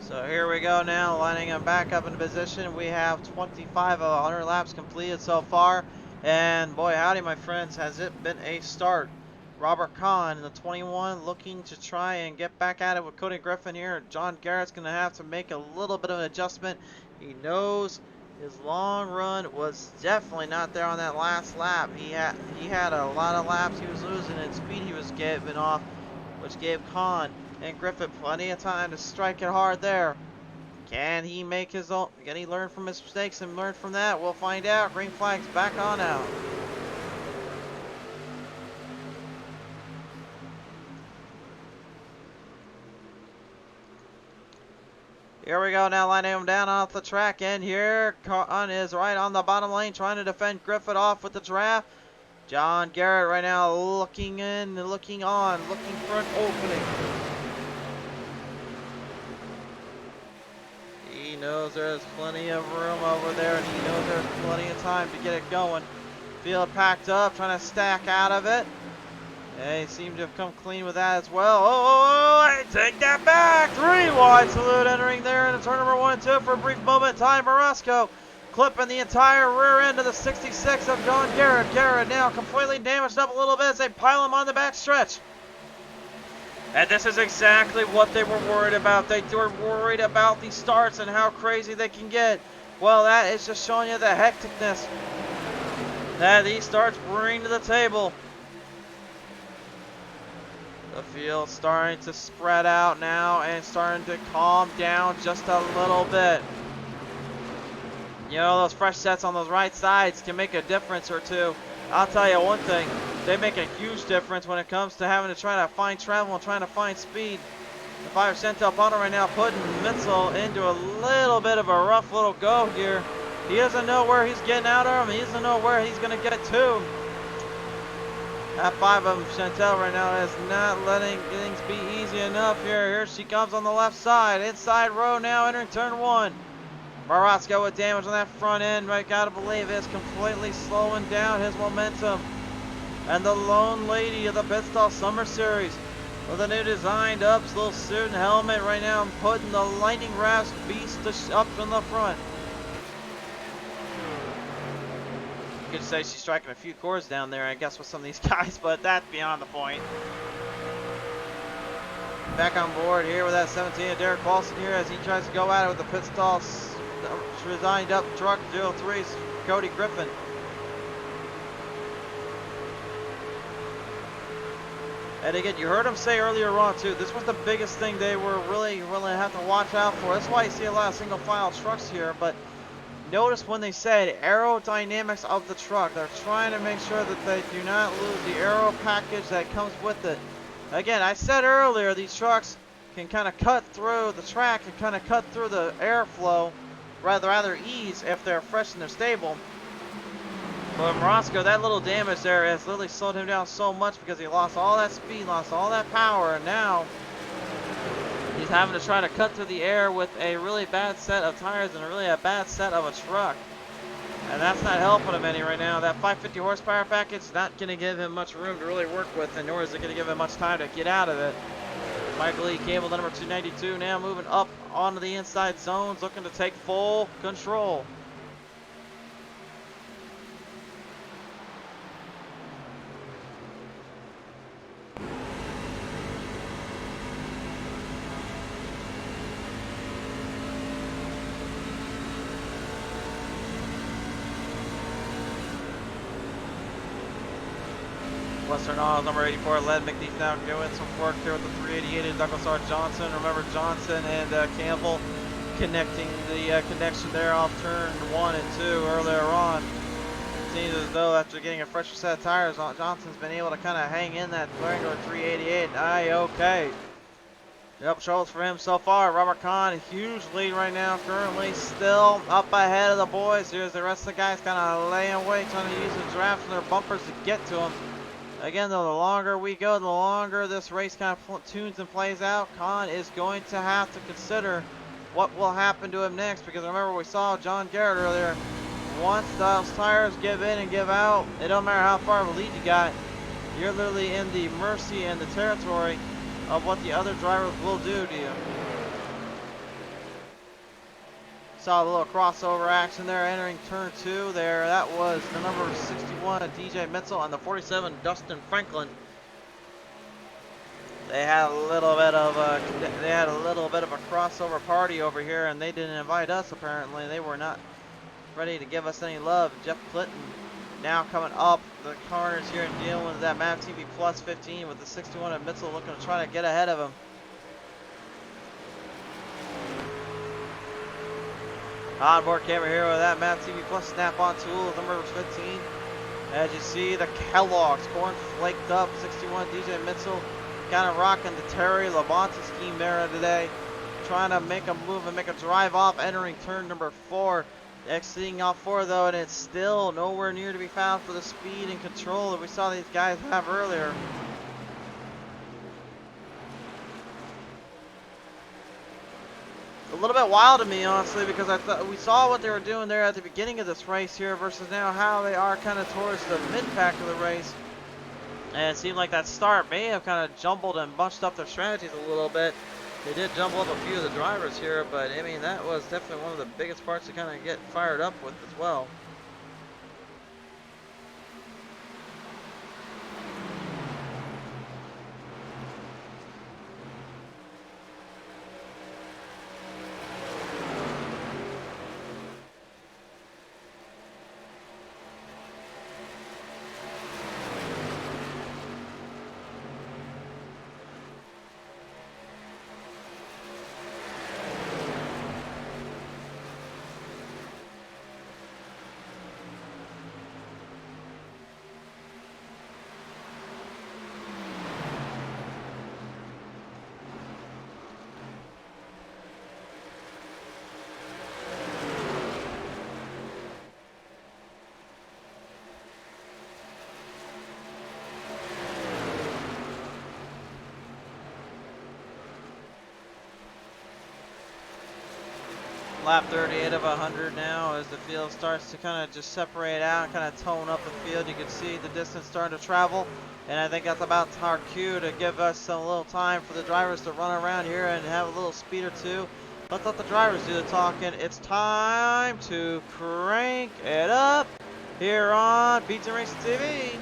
So here we go now, lining them back up in position. We have 25 of 100 laps completed so far. And boy, howdy, my friends, has it been a start. Robert Kahn in the 21 looking to try and get back at it with Cody Griffin here. John Garrett's going to have to make a little bit of an adjustment. He knows his long run was definitely not there on that last lap. He had a lot of laps he was losing and speed he was giving off, which gave Kahn and Griffin plenty of time to strike it hard there. Can he make his own? Can he learn from his mistakes and learn from that? We'll find out. Green flag's back on out. Here we go now, lining him down off the track, and here Kahn is right on the bottom lane trying to defend Griffin off with the draft. John Garrett right now looking in, looking on, looking for an opening. He knows there's plenty of room over there, and he knows there's plenty of time to get it going. Field packed up, trying to stack out of it. They seem to have come clean with that as well. Oh, take that back. 3 wide salute entering there in turn number 1 and 2 for a brief moment. Ty Marasco clipping the entire rear end of the 66 of John Garrett. Garrett now completely damaged up a little bit as they pile him on the back stretch. And this is exactly what they were worried about. They were worried about these starts and how crazy they can get. Well, that is just showing you the hecticness that these starts bring to the table. The field starting to spread out now and starting to calm down just a little bit. You know, those fresh sets on those right sides can make a difference or two. I'll tell you one thing, they make a huge difference when it comes to having to try to find travel and trying to find speed. The 5 Centel Punter right now putting Mitzel into a little bit of a rough little go here. He doesn't know where he's getting out of him. He doesn't know where he's going to get to. That 5 of Chantel right now is not letting things be easy enough here. Here she comes on the left side. Inside row now entering turn 1. Marotsko with damage on that front end. I gotta believe it's completely slowing down his momentum. And the lone lady of the pit stall summer series with a new designed up little suit and helmet right now, putting the lightning rasp beast up in the front. You could say she's striking a few chords down there, I guess, with some of these guys, but that's beyond the point. Back on board here with that 17 of Derek Paulson here as he tries to go at it with the pit stall designed up truck 03's Cody Griffin. And again, you heard him say earlier on too, this was the biggest thing they were really have to watch out for. That's why you see a lot of single file trucks here, but notice when they said aerodynamics of the truck, they're trying to make sure that they do not lose the aero package that comes with it. Again, I said earlier, these trucks can kind of cut through the track and kind of cut through the airflow, rather ease if they're fresh and they're stable. But Morosco, that little damage there has literally slowed him down so much because he lost all that speed, lost all that power, and now he's having to try to cut through the air with a really bad set of tires and a bad set of a truck. And that's not helping him any right now. That 550 horsepower package is not going to give him much room to really work with, and nor is it going to give him much time to get out of it. Michael Lee Cable, the number 292, now moving up onto the inside zones, looking to take full control. Western Autos number 84, Led McNeef now doing some work here with the 388 and Douglas R. Johnson. Remember Johnson and Campbell connecting the connection there off turn 1 and 2 earlier on. It seems as though after getting a fresher set of tires, Johnson's been able to kind of hang in that regular 388. Okay. Yep, troubles for him so far. Robert Kahn, huge lead right now, currently still up ahead of the boys. Here's the rest of the guys kind of laying away, trying to use the drafts and their bumpers to get to him. Again, though, the longer we go, the longer this race kind of tunes and plays out. Kahn is going to have to consider what will happen to him next, because remember we saw John Garrett earlier. Once those tires give in and give out, it don't matter how far of a lead you got. You're literally in the mercy and the territory of what the other drivers will do to you. Saw a little crossover action there entering turn 2 there. That was the number 61 DJ Mitzel and the 47 Dustin Franklin. They had a little bit of a crossover party over here, and they didn't invite us apparently. They were not ready to give us any love. Jeff Clinton now coming up the corners here and dealing with that Map TV Plus 15 with the 61 of Mitzel looking to try to get ahead of him. Onboard camera here with that Map TV Plus snap-on tool, number 15. As you see, the Kellogg's corn flaked up, 61 DJ Mitzel, kind of rocking the Terry Labonte scheme there today. Trying to make a move and make a drive off, entering turn number 4. Exiting off 4 though, and it's still nowhere near to be found for the speed and control that we saw these guys have earlier. A little bit wild to me, honestly, because I thought we saw what they were doing there at the beginning of this race here versus now how they are kind of towards the mid-pack of the race. And it seemed like that start may have kind of jumbled and bunched up their strategies a little bit. They did jumble up a few of the drivers here, but I mean, that was definitely one of the biggest parts to kind of get fired up with as well. Lap 38 of 100 now as the field starts to kind of just separate out, kind of tone up the field. You can see the distance starting to travel, and I think that's about our cue to give us a little time for the drivers to run around here and have a little speed or two. Let's let the drivers do the talking. It's time to crank it up here on PTM Racing TV.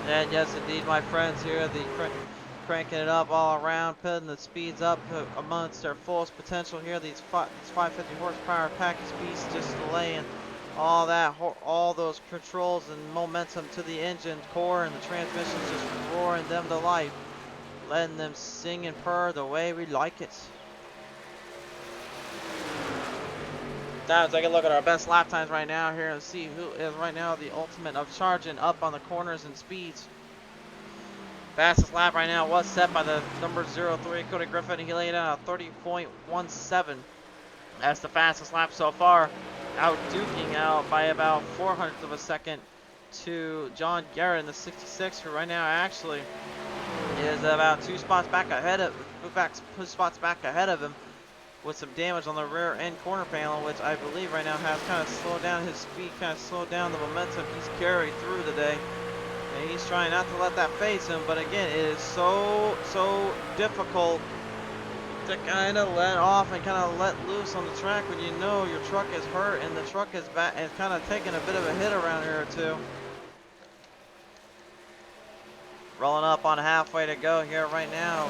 And yes, indeed, my friends here, the cranking it up all around, putting the speeds up amongst their fullest potential here. These 550 horsepower package beasts just laying all that, all those controls and momentum to the engine core, and the transmissions just roaring them to life, letting them sing and purr the way we like it. Now take a look at our best lap times right now here and see who is right now the ultimate of charging up on the corners and speeds. Fastest lap right now was set by the number 03 Cody Griffin. He laid out a 30.17. That's the fastest lap so far, out-duking out by about 400ths of a second to John Garrett in the 66, who right now actually is about two spots back ahead of him, with some damage on the rear end corner panel, which I believe right now has kind of slowed down his speed, kind of slowed down the momentum he's carried through today. And he's trying not to let that phase him, but again, it is so difficult to kind of let off and kind of let loose on the track when you know your truck is hurt and the truck is back and kind of taking a bit of a hit around here or two. Rolling up on halfway to go here right now.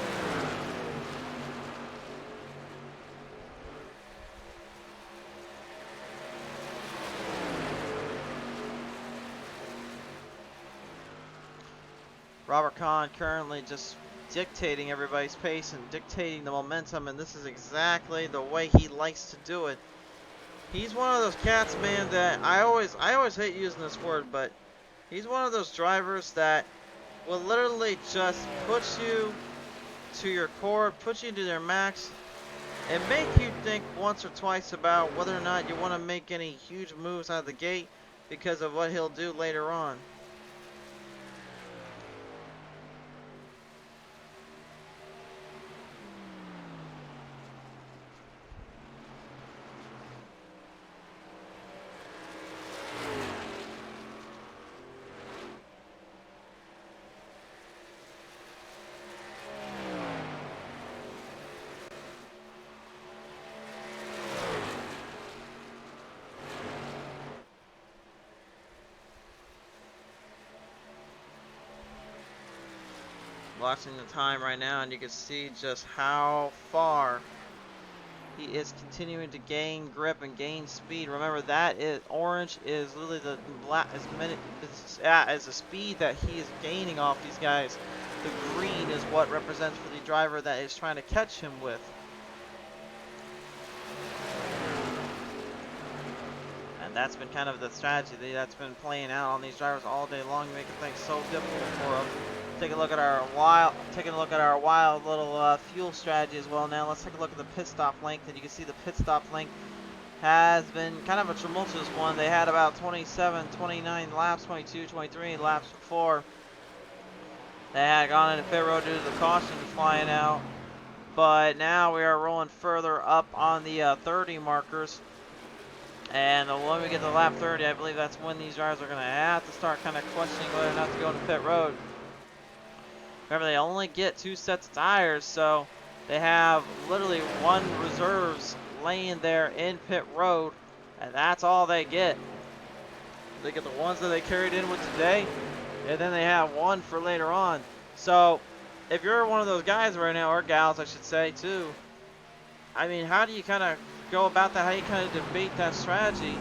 Robert Kahn currently just dictating everybody's pace and dictating the momentum, and this is exactly the way he likes to do it. He's one of those cats, man, that I always hate using this word, but He's one of those drivers that will literally just push you to your core, push you to their max, and make you think once or twice about whether or not you want to make any huge moves out of the gate because of what he'll do later on. Watching the time right now, and you can see just how far he is continuing to gain grip and gain speed. Remember, that is orange is literally the black as the speed that he is gaining off these guys. The green is what represents for the driver that is trying to catch him with. And that's been kind of the strategy that's been playing out on these drivers all day long, making things so difficult for them. Taking a look at our wild little fuel strategy as well. Now let's take a look at the pit stop length, and you can see the pit stop length has been kind of a tumultuous one. They had about 27, 29 laps, 22, 23 laps before they had gone into pit road due to the caution flying out. But now we are rolling further up on the 30 markers. And when we get to lap 30, I believe that's when these drivers are going to have to start kind of questioning whether or not to go into pit road. Remember, they only get 2 sets of tires, so they have literally 1 reserves laying there in pit road, and that's all they get. They get the ones that they carried in with today, and then they have 1 for later on. So if you're one of those guys right now, or gals I should say too, I mean, how do you kind of go about that? How do you kind of debate that strategy?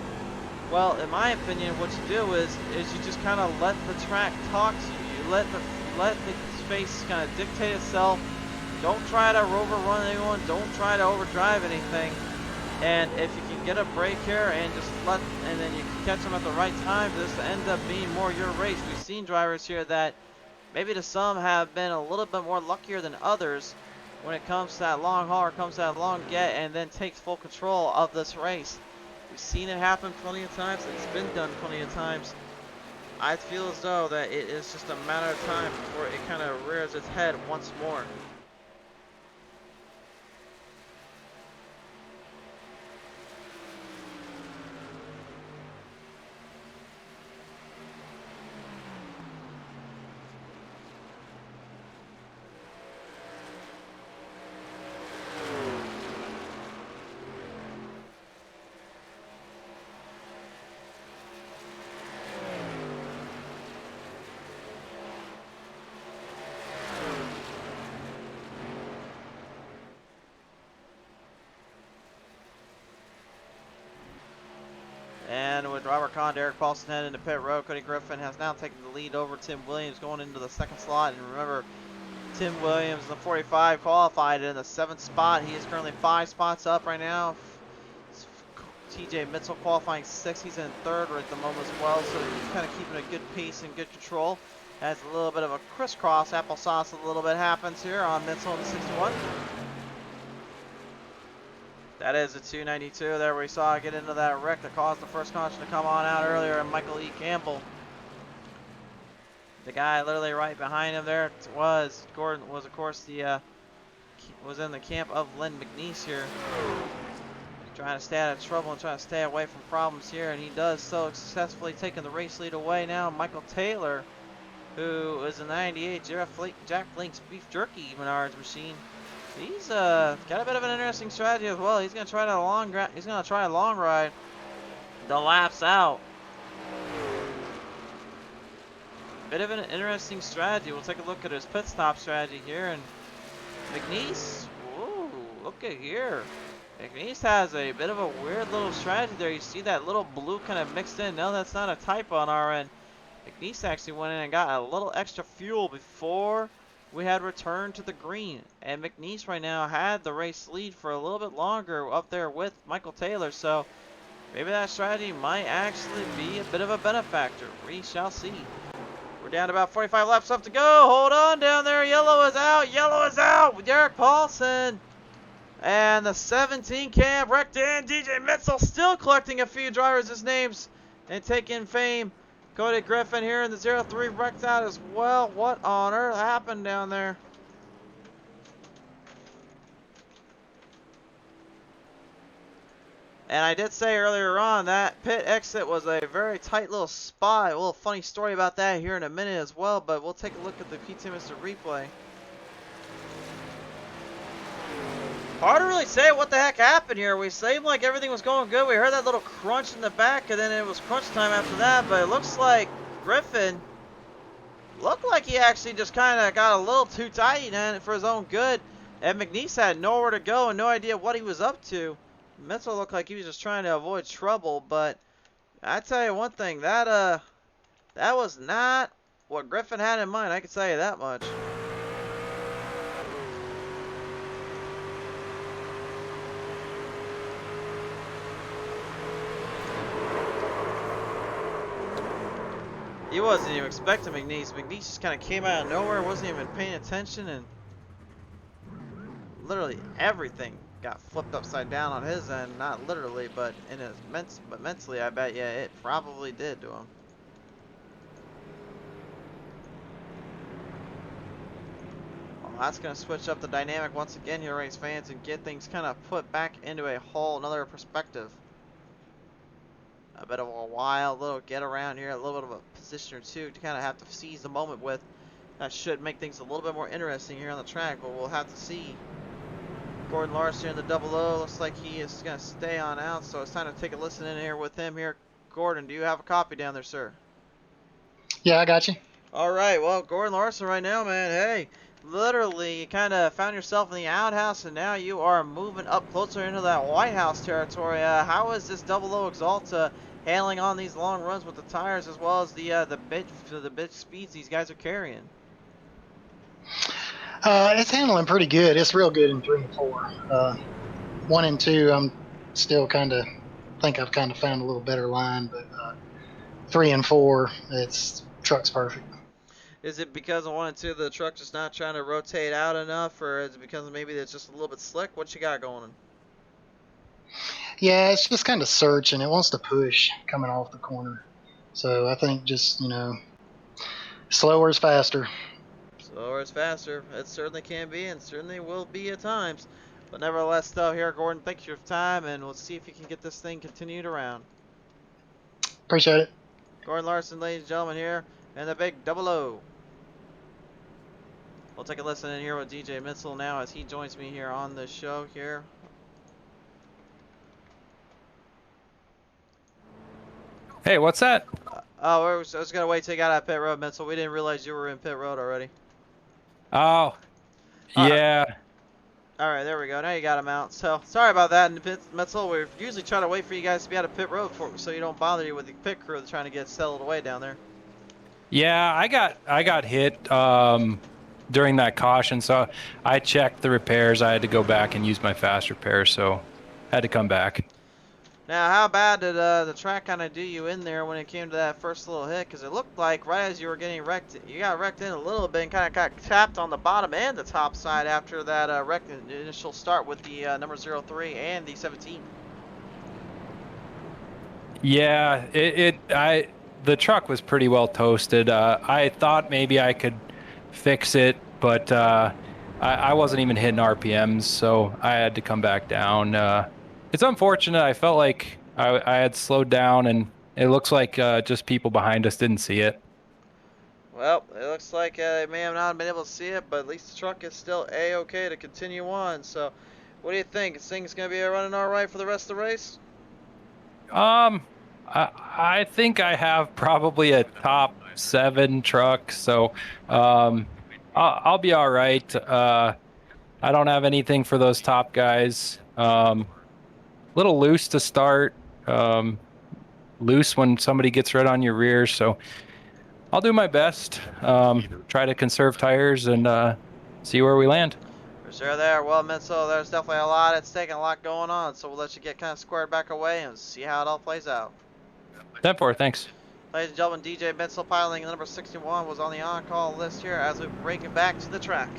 Well, in my opinion, what you do is you just kind of let the track talk to you. You let the space kind of dictate itself. Don't try to overrun anyone. Don't try to overdrive anything. And if you can get a break here and and then you can catch them at the right time, this ends up being more your race. We've seen drivers here that maybe to some have been a little bit more luckier than others when it comes to that long haul or comes to that long get, and then takes full control of this race. We've seen it happen plenty of times. It's been done plenty of times. I feel as though that it is just a matter of time before it kind of rears its head once more. And with Robert Kahn, Derek Paulson heading into pit road, Cody Griffin has now taken the lead over Tim Williams going into the 2nd slot. And remember, Tim Williams in the 45 qualified in the 7th spot. He is currently 5 spots up right now. TJ Mitchell qualifying 6th. He's in 3rd right at the moment as well. So he's kind of keeping a good pace and good control. Has a little bit of a crisscross applesauce a little bit happens here on Mitchell in the 61. That is a 292 there we saw get into that wreck that caused the first caution to come on out earlier, and Michael E. Campbell. The guy literally right behind him there was Gordon, was of course the was in the camp of Len McNeese here. Trying to stay out of trouble and trying to stay away from problems here, and he does so successfully, taking the race lead away now. Michael Taylor, who is a 98 Jack Link's beef jerky Menards machine. He's got a bit of an interesting strategy as well. He's gonna try a long ride the laps out. Bit of an interesting strategy. We'll take a look at his pit stop strategy here. And McNeese, whoa, look at here. McNeese has a bit of a weird little strategy there. You see that little blue kind of mixed in. No, that's not a typo on our end. McNeese actually went in and got a little extra fuel before we had returned to the green. And McNeese right now had the race lead for a little bit longer up there with Michael Taylor. So Maybe that strategy might actually be a bit of a benefactor. We shall see. We're down to about 45 laps left to go. Hold on down there. Yellow is out. Yellow is out with Derek Paulson. And the 17 cam wrecked in. DJ Mitchell still collecting a few drivers' names and taking fame. Cody Griffin here in the 03 wrecked out as well. What on earth happened down there? And I did say earlier on that pit exit was a very tight little spot. A little funny story about that here in a minute as well, but we'll take a look at the PTM replay. Hard to really say what the heck happened here. We seemed like everything was going good. We heard that little crunch in the back, and then it was crunch time after that. But it looks like Griffin looked like he actually just kind of got a little too tight and for his own good. And McNeese had nowhere to go and no idea what he was up to. Mitchell looked like he was just trying to avoid trouble. But I tell you one thing, that was not what Griffin had in mind. I can tell you that much. He wasn't even expecting McNeese. McNeese just kind of came out of nowhere, wasn't even paying attention, and literally everything got flipped upside down on his end. Not literally, but in his but mentally, I bet yeah, it probably did to him. Well, that's gonna switch up the dynamic once again here, race fans, and get things kind of put back into a whole another perspective. A bit of a wild little get around here, a little bit of a position or two to kind of have to seize the moment with. That should make things a little bit more interesting here on the track, but we'll have to see. Gordon Larson in the double O, looks like he is going to stay on out, so it's time to take a listen in here with him here. Gordon, do you have a copy down there, sir? Yeah, I got you. All right, well, Gordon Larson right now, man, hey, literally you kind of found yourself in the outhouse, and now you are moving up closer into that White House territory. How is this double O Exalta handling on these long runs with the tires, as well as the bit speeds these guys are carrying? It's handling pretty good. It's real good in 3 and 4. 1 and 2, I'm still think I've kind of found a little better line, but 3 and 4, truck's perfect. Is it because of 1 and 2 the truck just not trying to rotate out enough, or is it because maybe it's just a little bit slick? What you got going? Yeah, it's just kind of searching. It wants to push coming off the corner. So I think just, slower is faster. Slower is faster. It certainly can be, and certainly will be at times. But nevertheless, though, here, Gordon, thanks for your time, and we'll see if you can get this thing continued around. Appreciate it. Gordon Larson, ladies and gentlemen, here, and the big double O. We'll take a listen in here with DJ Mitchell now as he joins me here on the show here. Hey, what's that? I was going to wait till you got out of pit road, Mitchell. We didn't realize you were in pit road already. Oh, yeah. All right, there we go. Now you got him out. So, sorry about that, Mitchell. We usually try to wait for you guys to be out of pit road so you don't bother you with the pit crew trying to get settled away down there. Yeah, I got hit during that caution, so I checked the repairs. I had to go back and use my fast repair, so I had to come back. Now, how bad did the track kind of do you in there when it came to that first little hit? Because it looked like right as you were getting wrecked, you got wrecked in a little bit and kind of got tapped on the bottom and the top side after that wreck initial start with the number 03 and the 17. Yeah, the truck was pretty well toasted. I thought maybe I could fix it, but I wasn't even hitting RPMs, so I had to come back down. It's unfortunate. I felt like I had slowed down, and it looks like just people behind us didn't see it. Well, it looks like they may have not been able to see it, but at least the truck is still A-okay to continue on. So, what do you think? Is things going to be running all right for the rest of the race? I think I have probably a top 7 truck, so I'll be all right. I don't have anything for those top guys. Little loose to start, loose when somebody gets right on your rear, so I'll do my best, try to conserve tires and see where we land. For sure there. Well, Mitchell, there's definitely a lot at stake and a lot going on, so we'll let you get kind of squared back away and see how it all plays out. 10-4, thanks. Ladies and gentlemen, DJ Mitchell piloting number 61 was on the on-call list here as we break it back to the track.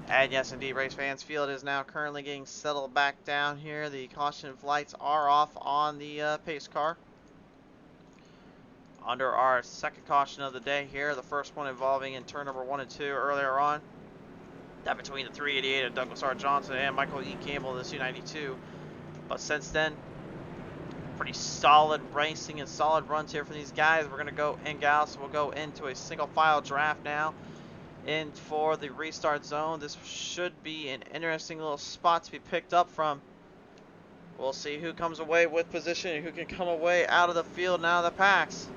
And yes, indeed, race fans, field is now currently getting settled back down here. The caution lights are off on the pace car. Under our second caution of the day here, the first one involving in turn number 1 and 2 earlier on. That between the 388 of Douglas R. Johnson and Michael E. Campbell in the 292. But since then, pretty solid racing and solid runs here for these guys. We're going to go and gals, so we'll go into a single file draft now. In for the restart zone. This should be an interesting little spot to be picked up from. We'll see who comes away with position and who can come away out of the field and out of the packs.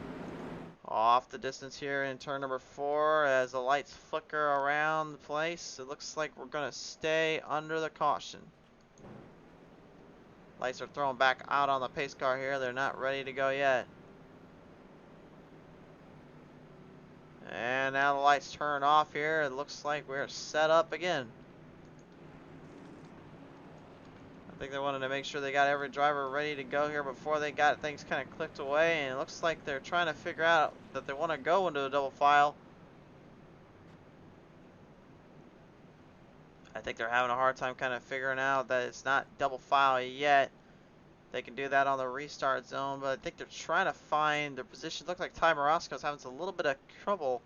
Off the distance here in turn number 4 as the lights flicker around the place. It looks like we're going to stay under the caution. Lights are thrown back out on the pace car here. They're not ready to go yet. And now the lights turn off here. It looks like we're set up again. I think they wanted to make sure they got every driver ready to go here before they got things kind of clicked away. And it looks like they're trying to figure out that they want to go into a double file. I think they're having a hard time kind of figuring out that it's not double file yet. They can do that on the restart zone, but I think they're trying to find their position. Looks like Ty Morosco's having a little bit of trouble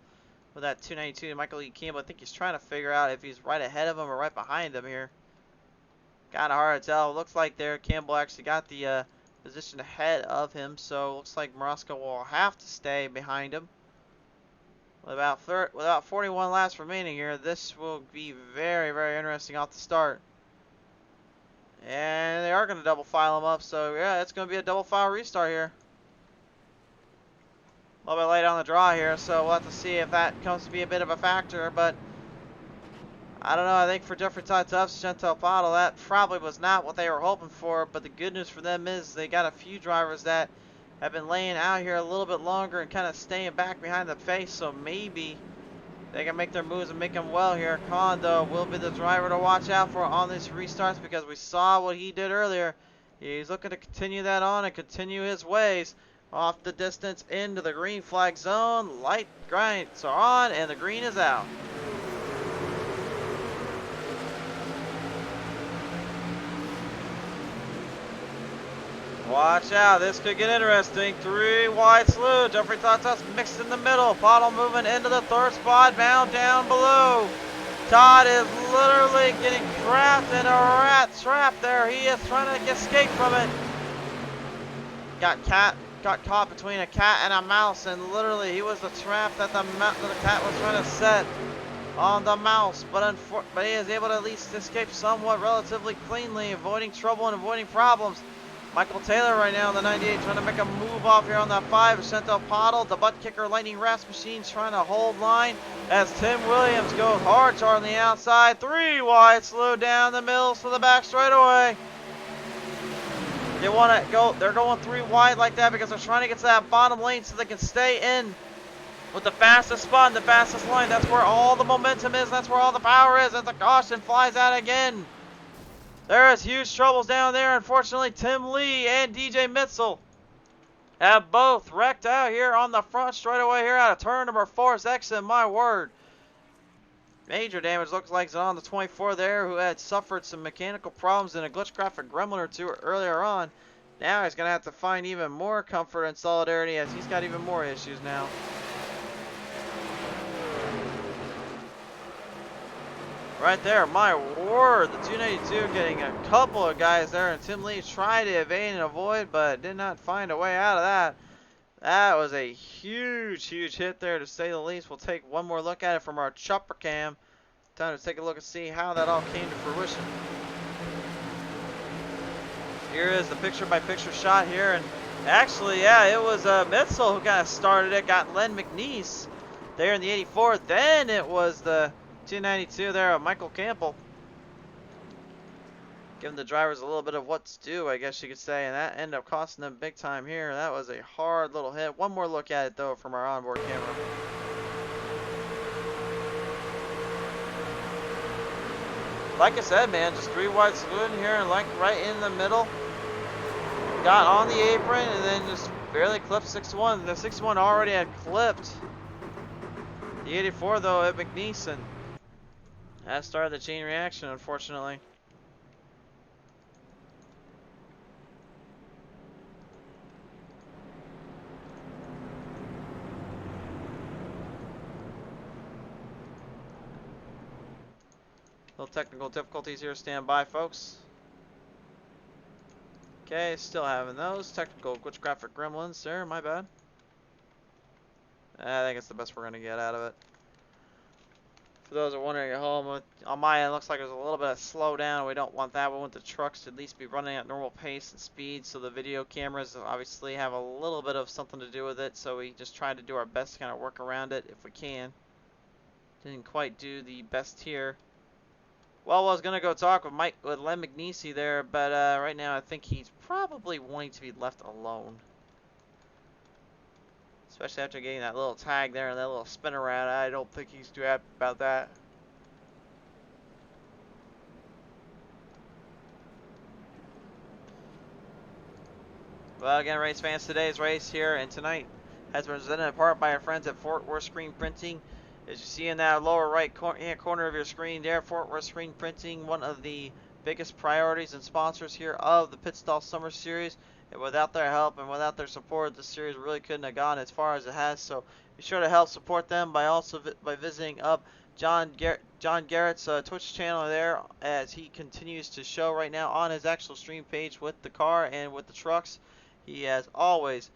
with that 292 Michael E. Campbell. I think he's trying to figure out if he's right ahead of him or right behind him here. Kind of hard to tell. Looks like there Campbell actually got the position ahead of him, so looks like Morosco will have to stay behind him. With about 41 laps remaining here, this will be very, very interesting off the start. And they are going to double file them up, so yeah, it's going to be a double file restart here. A little bit late on the draw here, so we'll have to see if that comes to be a bit of a factor, but I don't know. I think for Jeffrey Todd Tufts, Chantal Paddle, that probably was not what they were hoping for, but the good news for them is they got a few drivers that have been laying out here a little bit longer and kind of staying back behind the pace, so maybe they can make their moves and make them well here. Khan, though, will be the driver to watch out for on these restarts because we saw what he did earlier. He's looking to continue that on and continue his ways. Off the distance into the green flag zone. Light grinds are on and the green is out. Watch out, this could get interesting. 3 wide slew. Jeffrey Todd mixed in the middle. Bottle moving into the third spot, now down below. Todd is literally getting trapped in a rat trap there. He is trying to escape from it. Got caught between a cat and a mouse, and literally he was the trap that the cat was trying to set on the mouse. But he is able to at least escape somewhat relatively cleanly, avoiding trouble and avoiding problems. Michael Taylor right now in the 98 trying to make a move off here on that 5. Chantal Paddle, the butt kicker lightning rasp machine trying to hold line as Tim Williams goes hard on the outside. 3 wide, slow down the middle to the back straightaway. They want to go, they're going 3 wide like that because they're trying to get to that bottom lane so they can stay in with the fastest spot and the fastest line. That's where all the momentum is. That's where all the power is as the caution flies out again. There is huge troubles down there. Unfortunately, Tim Lee and DJ Mitchell have both wrecked out here on the front straightaway here out of turn number 4's exit. My word. Major damage looks like it's on the 24 there, who had suffered some mechanical problems and a glitch graphic gremlin or 2 earlier on. Now he's going to have to find even more comfort and solidarity as he's got even more issues now. Right there, my word, the 292 getting a couple of guys there, and Tim Lee tried to evade and avoid, but did not find a way out of that. That was a huge, huge hit there, to say the least. We'll take one more look at it from our chopper cam. Time to take a look and see how that all came to fruition. Here is the picture-by-picture shot here, and actually, yeah, it was Mitchell who kind of started it, got Len McNeese there in the 84. Then it was the 292 there of Michael Campbell. Giving the drivers a little bit of what's due, I guess you could say, and that ended up costing them big time here. That was a hard little hit. One more look at it, though, from our onboard camera. like I said, man, just 3 wide saloon here and like right in the middle. Got on the apron and then just barely clipped 6-1. The 6-1 already had clipped the 84 though at McNeese, and that started the chain reaction, unfortunately. Little technical difficulties here. Stand by, folks. Okay, still having those technical glitch graphic gremlins there. My bad. I think it's the best we're gonna get out of it. For those who are wondering at home, on my end, it looks like there's a little bit of slowdown. We don't want that. We want the trucks to at least be running at normal pace and speed, so the video cameras obviously have a little bit of something to do with it. So we just try to do our best to kind of work around it if we can. Didn't quite do the best here. Well, I was gonna go talk with Len McNeese there, but right now I think he's probably wanting to be left alone. Especially after getting that little tag there and that little spin around. I don't think he's too happy about that. Well, again, race fans, today's race here and tonight has been presented in part by our friends at Fort Worth Screen Printing. As you see in that lower right corner of your screen there, Fort Worth Screen Printing, one of the biggest priorities and sponsors here of the Pit Stall Summer Series. And without their help and without their support, the series really couldn't have gone as far as it has. So be sure to help support them by visiting up John Garrett's Twitch channel there, as he continues to show right now on his actual stream page with the car and with the trucks. He has always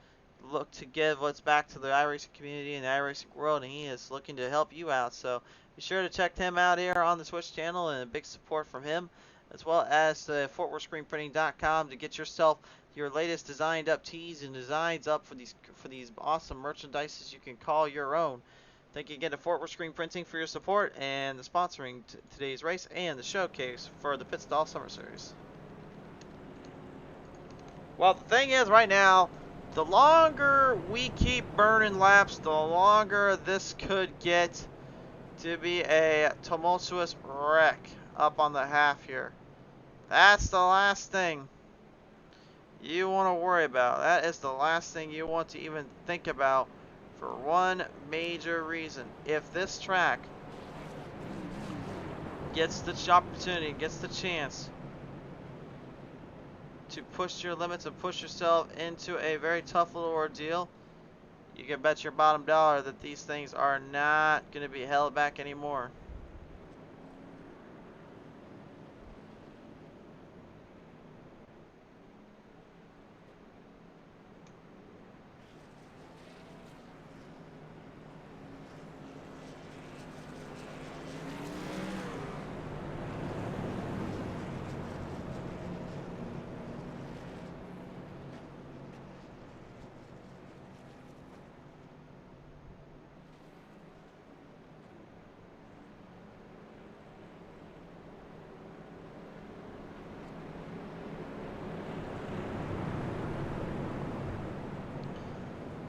look to give what's back to the iRacing community and the iRacing world, and he is looking to help you out. So be sure to check him out here on the Twitch channel, and a big support from him, as well as the FortWorthScreenPrinting.com to get yourself your latest designed up tees and designs up for these awesome merchandises you can call your own. Thank you again to Fort Worth Screen Printing for your support and the sponsoring today's race and the showcase for the Pit Stall Summer Series. Well, the thing is right now, the longer we keep burning laps, the longer this could get to be a tumultuous wreck up on the half here. That's the last thing you want to worry about. That is the last thing you want to even think about, for one major reason. If this track gets the opportunity, gets the chance to push your limits and push yourself into a very tough little ordeal, you can bet your bottom dollar that these things are not going to be held back anymore.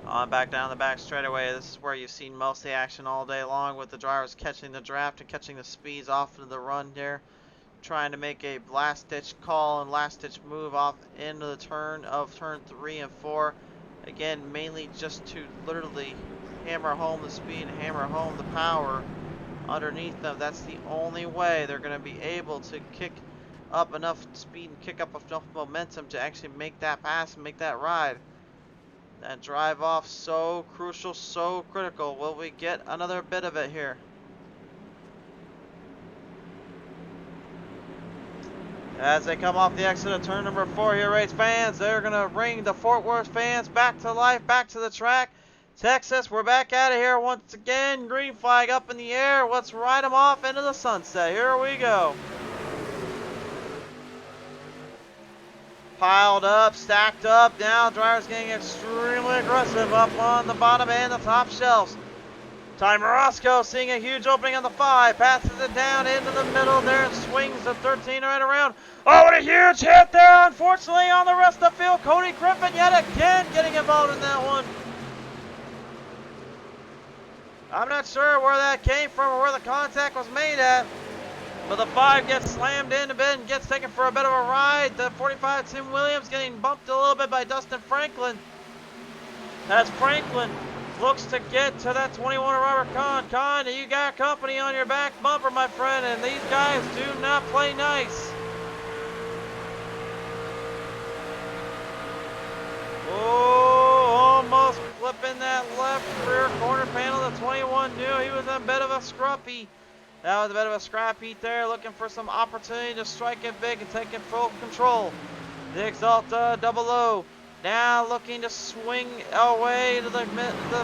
On back down the back straightaway, this is where you've seen most of the action all day long, with the drivers catching the draft and catching the speeds off into the run there, trying to make a last-ditch call and last-ditch move off into the turn 3 and 4. Again, mainly just to literally hammer home the speed and hammer home the power underneath them. That's the only way they're going to be able to kick up enough speed and kick up enough momentum to actually make that pass and make that ride. That drive off, so crucial, so critical. Will we get another bit of it here? As they come off the exit of turn number 4 here, race fans, they're going to bring the Fort Worth fans back to life, back to the track. Texas, we're back out of here once again. Green flag up in the air. Let's ride them off into the sunset. Here we go. Piled up, stacked up. Now drivers getting extremely aggressive up on the bottom and the top shelves. Ty Morosco seeing a huge opening on the 5. Passes it down into the middle there and swings the 13 right around. Oh, what a huge hit there, unfortunately, on the rest of the field. Cody Griffin yet again getting involved in that one. I'm not sure where that came from or where the contact was made at. But the 5 gets slammed in a bit and gets taken for a bit of a ride. The 45, Tim Williams, getting bumped a little bit by Dustin Franklin. As Franklin looks to get to that 21 of Robert Kahn. Kahn, you got company on your back bumper, my friend, and these guys do not play nice. Oh, almost flipping that left rear corner panel. The 21 knew he was in a bit of a scruffy. That was a bit of a scrap heat there, looking for some opportunity to strike it big and take it full control. The Exalta double O now looking to swing away to the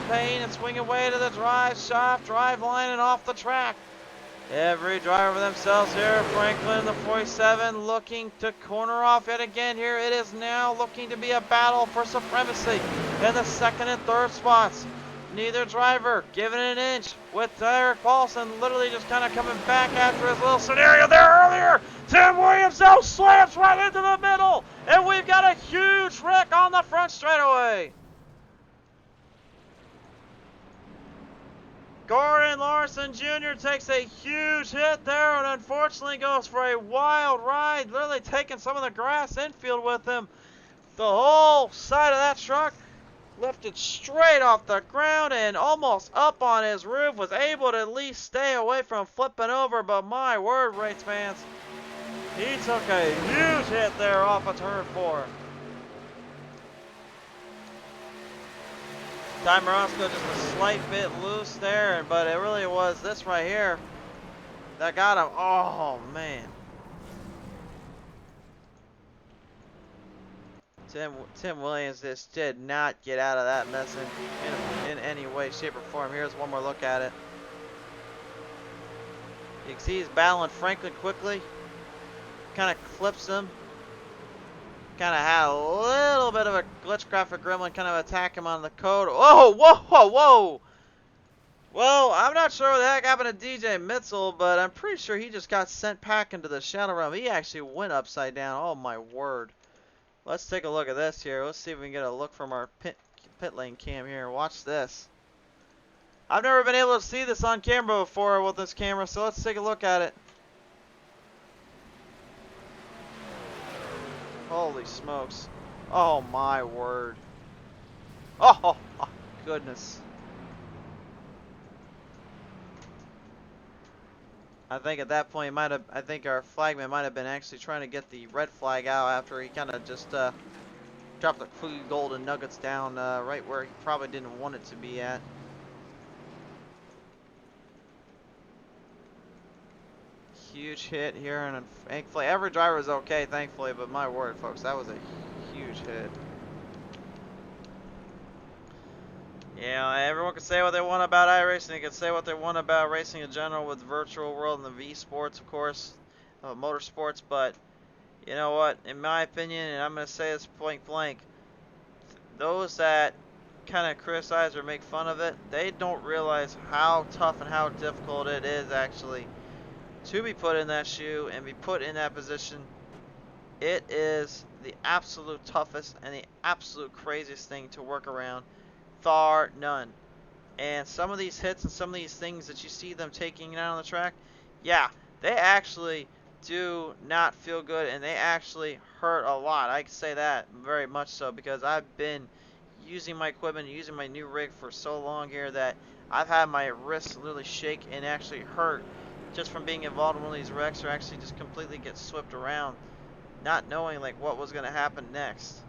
paint and swing away to the drive shaft, drive line, and off the track. Every driver for themselves here. Franklin, the 47, looking to corner off yet again here. It is now looking to be a battle for supremacy in the second and third spots. Neither driver giving it an inch, with Eric Paulson literally just kind of coming back after his little scenario there earlier. Tim Williams now slams right into the middle, and we've got a huge wreck on the front straightaway. Gordon Larson Jr. takes a huge hit there and unfortunately goes for a wild ride, literally taking some of the grass infield with him. The whole side of that truck lifted straight off the ground and almost up on his roof, was able to at least stay away from flipping over, but my word, race fans, he took a huge hit there off of turn 4. Ty Morosco just a slight bit loose there, but it really was this right here that got him. Oh, man. Tim Williams just did not get out of that mess in any way, shape, or form. Here's one more look at it. You can see he's battling Franklin quickly. Kind of clips him. Kind of had a little bit of a glitchcraft gremlin kind of attack him on the code. Oh, whoa, whoa, whoa! Well, I'm not sure what the heck happened to DJ Mitchell, but I'm pretty sure he just got sent back into the shadow realm. He actually went upside down. Oh, my word. Let's take a look at this here. Let's see if we can get a look from our pit lane cam here. Watch this. I've never been able to see this on camera before with this camera, so let's take a look at it. Holy smokes. Oh my word. Oh my goodness. I think at that point I think our flagman might have been actually trying to get the red flag out after he kind of just dropped the few golden nuggets down right where he probably didn't want it to be at. Huge hit here, and thankfully every driver was okay, thankfully, but my word, folks, that was a huge hit. Yeah, everyone can say what they want about iRacing. They can say what they want about racing in general with the virtual world and the V sports, of course, motorsports. But you know what? In my opinion, and I'm going to say this point blank, those that kind of criticize or make fun of it, they don't realize how tough and how difficult it is actually to be put in that shoe and be put in that position. It is the absolute toughest and the absolute craziest thing to work around. Far none. And some of these hits and some of these things that you see them taking out on the track, yeah, they actually do not feel good and they actually hurt a lot. I can say that very much so because I've been using my equipment, using my new rig for so long here that I've had my wrists literally shake and actually hurt just from being involved in one of these wrecks, or actually just completely get swept around, not knowing like what was going to happen next.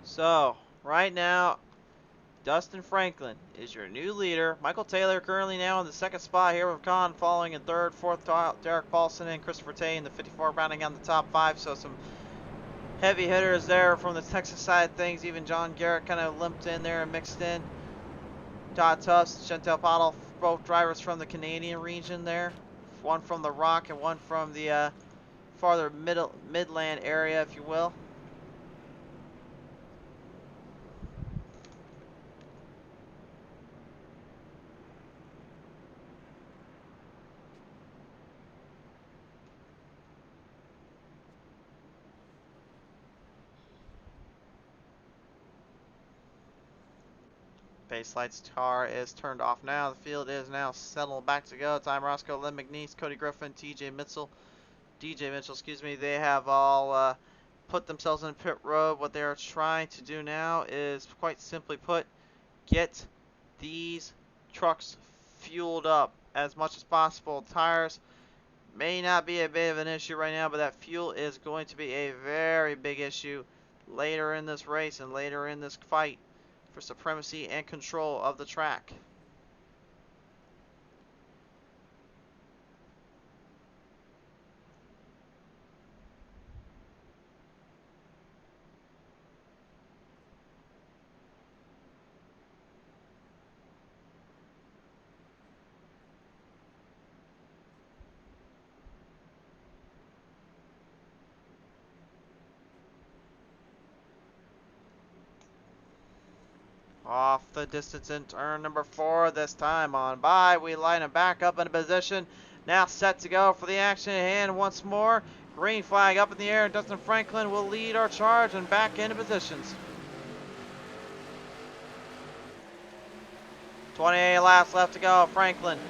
So, right now, Dustin Franklin is your new leader. Michael Taylor currently now in the second spot here with Con following in third, fourth Derek Paulson and Christopher Tay in the 54 rounding out the top 5. So some heavy hitters there from the Texas side of things. Even John Garrett kind of limped in there and mixed in. Todd Tufts, Chantel Pottle, both drivers from the Canadian region there. One from the Rock and one from the farther Midland area, if you will. Base lights car is turned off now. The field is now settled back to go. Time Roscoe, Lynn McNeese, Cody Griffin, DJ Mitchell, excuse me. They have all put themselves in pit road. What they are trying to do now is, quite simply put, get these trucks fueled up as much as possible. Tires may not be a bit of an issue right now, but that fuel is going to be a very big issue later in this race and later in this fight for supremacy and control of the track. Off the distance in turn number 4 this time on by. We line them back up in a position. Now set to go for the action at hand once more. Green flag up in the air. Dustin Franklin will lead our charge and back into positions. 28 laps left to go. Franklin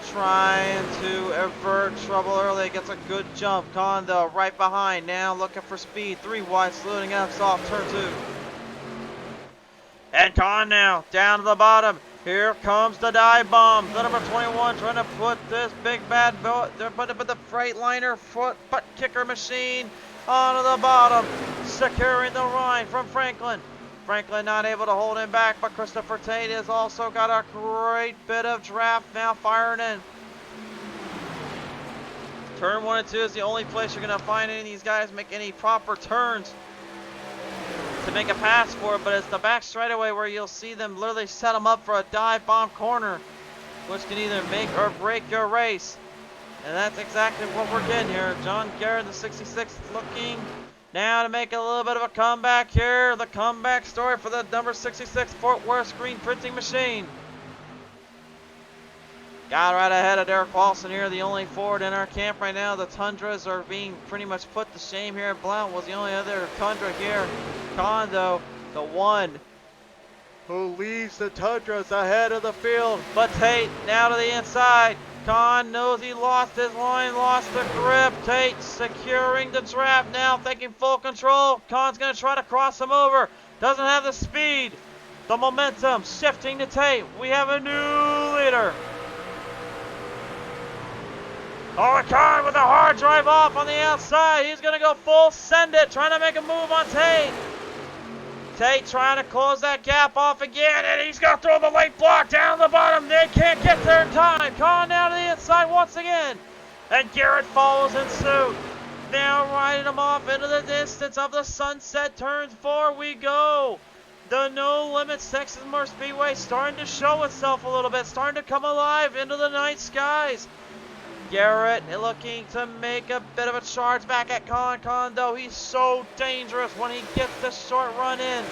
trying to avert trouble early. Gets a good jump. Kondo right behind. Now looking for speed. 3 wide, loading up off turn 2. And Con now, down to the bottom. Here comes the dive bomb. The number 21 trying to put this big bad boat, they're putting the Freightliner butt kicker machine onto the bottom. Securing the line from Franklin. Franklin not able to hold him back, but Christopher Tate has also got a great bit of draft now firing in. Turn 1 and 2 is the only place you're going to find any of these guys make any proper turns to make a pass for it, but it's the back straightaway where you'll see them literally set them up for a dive bomb corner, which can either make or break your race. And that's exactly what we're getting here. John Garrett, the 66th, looking now to make a little bit of a comeback here. The comeback story for the number 66 Fort Worth screen printing machine. Got right ahead of Derek Paulson here, the only Ford in our camp right now. The Tundras are being pretty much put to shame here. Blount was the only other Tundra here. Kondo, the one who leaves the Tundras ahead of the field. But Tate now to the inside. Con knows he lost his line, lost the grip. Tate securing the trap now, taking full control. Con's going to try to cross him over. Doesn't have the speed. The momentum shifting to Tate. We have a new leader. Oh, Con with a hard drive off on the outside. He's going to go full send it, trying to make a move on Tate. Tate trying to close that gap off again, and he's going to throw the late block down the bottom. They can't get there in time. Con down to the inside once again. And Garrett follows in suit. Now riding him off into the distance of the sunset. Turns 4 we go. The No Limits Texas Motor Speedway starting to show itself a little bit. Starting to come alive into the night skies. Garrett looking to make a bit of a charge back at Kondo. He's so dangerous when he gets the short run in.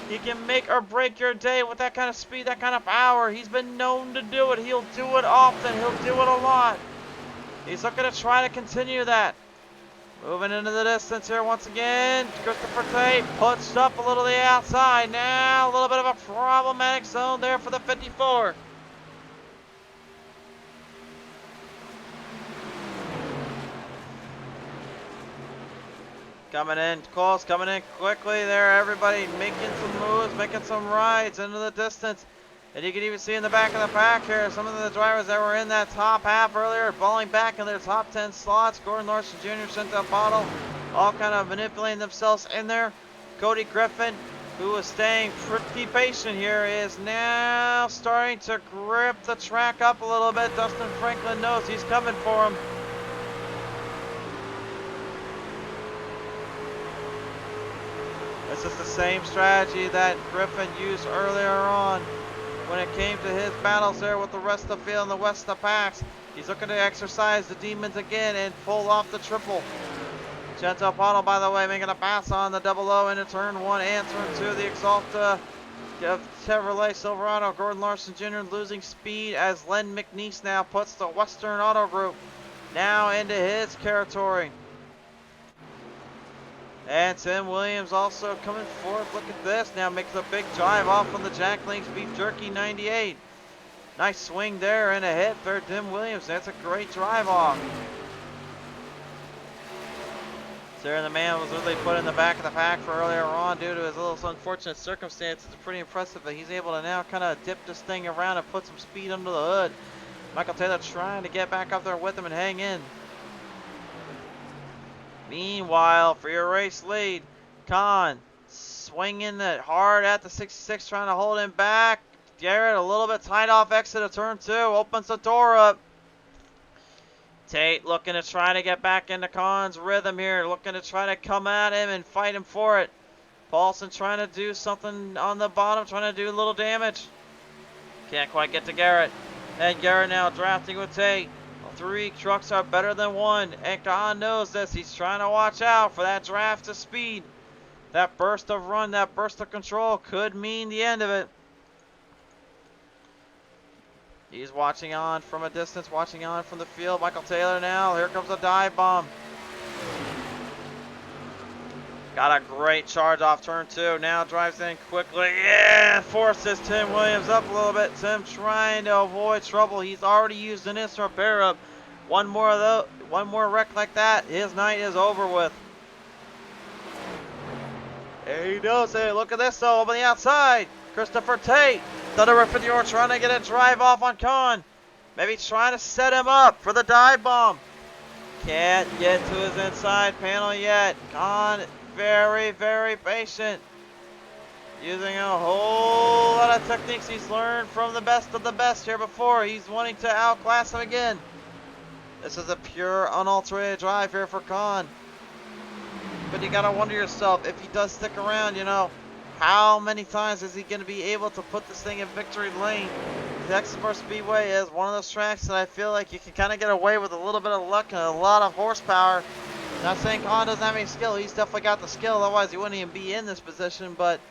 He can make or break your day with that kind of speed, that kind of power. He's been known to do it. He'll do it often. He'll do it a lot. He's looking to try to continue that. Moving into the distance here once again. Christopher Tate puts up a little to the outside. Now a little bit of a problematic zone there for the 54. Coming in close, coming in quickly there. Everybody making some moves, making some rides into the distance. And you can even see in the back of the pack here, some of the drivers that were in that top half earlier, falling back in their top 10 slots. Gordon Larson Jr., Chantel Pottle, all kind of manipulating themselves in there. Cody Griffin who was staying pretty patient here, is now starting to grip the track up a little bit. Dustin Franklin knows he's coming for him. This is the same strategy that Griffin used earlier on when it came to his battles there with the rest of the field and the west of the packs. He's looking to exercise the demons again and pull off the triple. Gento Paddle, by the way, making a pass on the double O into turn 1 and turn 2. The Exalta Chevrolet Silverado. Gordon Larson Jr. losing speed as Len McNeese now puts the Western Auto Group now into his territory. And Tim Williams also coming forward. Look at this. Now makes a big drive off on the Jack Link's Beef Jerky 98. Nice swing there and a hit for Tim Williams. That's a great drive off. There, the man was really put in the back of the pack for earlier on due to his little unfortunate circumstances. It's pretty impressive that he's able to now kind of dip this thing around and put some speed under the hood. Michael Taylor trying to get back up there with him and hang in. Meanwhile, for your race lead, Khan swinging it hard at the 66, trying to hold him back. Garrett a little bit tight off exit of turn 2, opens the door up. Tate looking to try to get back into Khan's rhythm here, looking to try to come at him and fight him for it. Paulson trying to do something on the bottom, trying to do a little damage. Can't quite get to Garrett. And Garrett now drafting with Tate. 3 trucks are better than 1, and Khan knows this. He's trying to watch out for that draft of speed. That burst of run, that burst of control could mean the end of it. He's watching on from a distance, watching on from the field. Michael Taylor now. Here comes a dive bomb. Got a great charge off turn 2. Now drives in quickly. Yeah, forces Tim Williams up a little bit. Tim trying to avoid trouble. He's already used an instant repair up. One more wreck like that, his night is over with. There he knows it. Look at this though, on the outside. Christopher Tate. Thunder 54 trying to get a drive off on Khan. Maybe trying to set him up for the dive bomb. Can't get to his inside panel yet. Khan very, very patient. Using a whole lot of techniques he's learned from the best of the best here before. He's wanting to outclass him again. This is a pure unalterated drive here for Khan. But you gotta wonder yourself, if he does stick around, you know, how many times is he going to be able to put this thing in victory lane? Texas Motor Speedway is one of those tracks that I feel like you can kind of get away with a little bit of luck and a lot of horsepower. Not saying Khan doesn't have any skill. He's definitely got the skill. Otherwise, he wouldn't even be in this position. But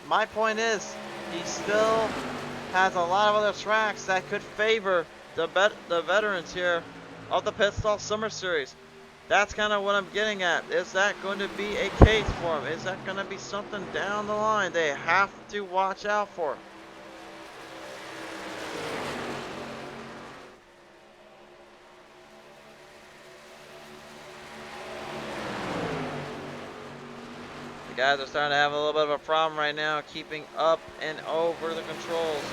my point is, he still has a lot of other tracks that could favor the veterans here of the Pit Stop Summer Series. That's kind of what I'm getting at. Is that going to be a case for him? Is that going to be something down the line they have to watch out for? The guys are starting to have a little bit of a problem right now keeping up and over the controls.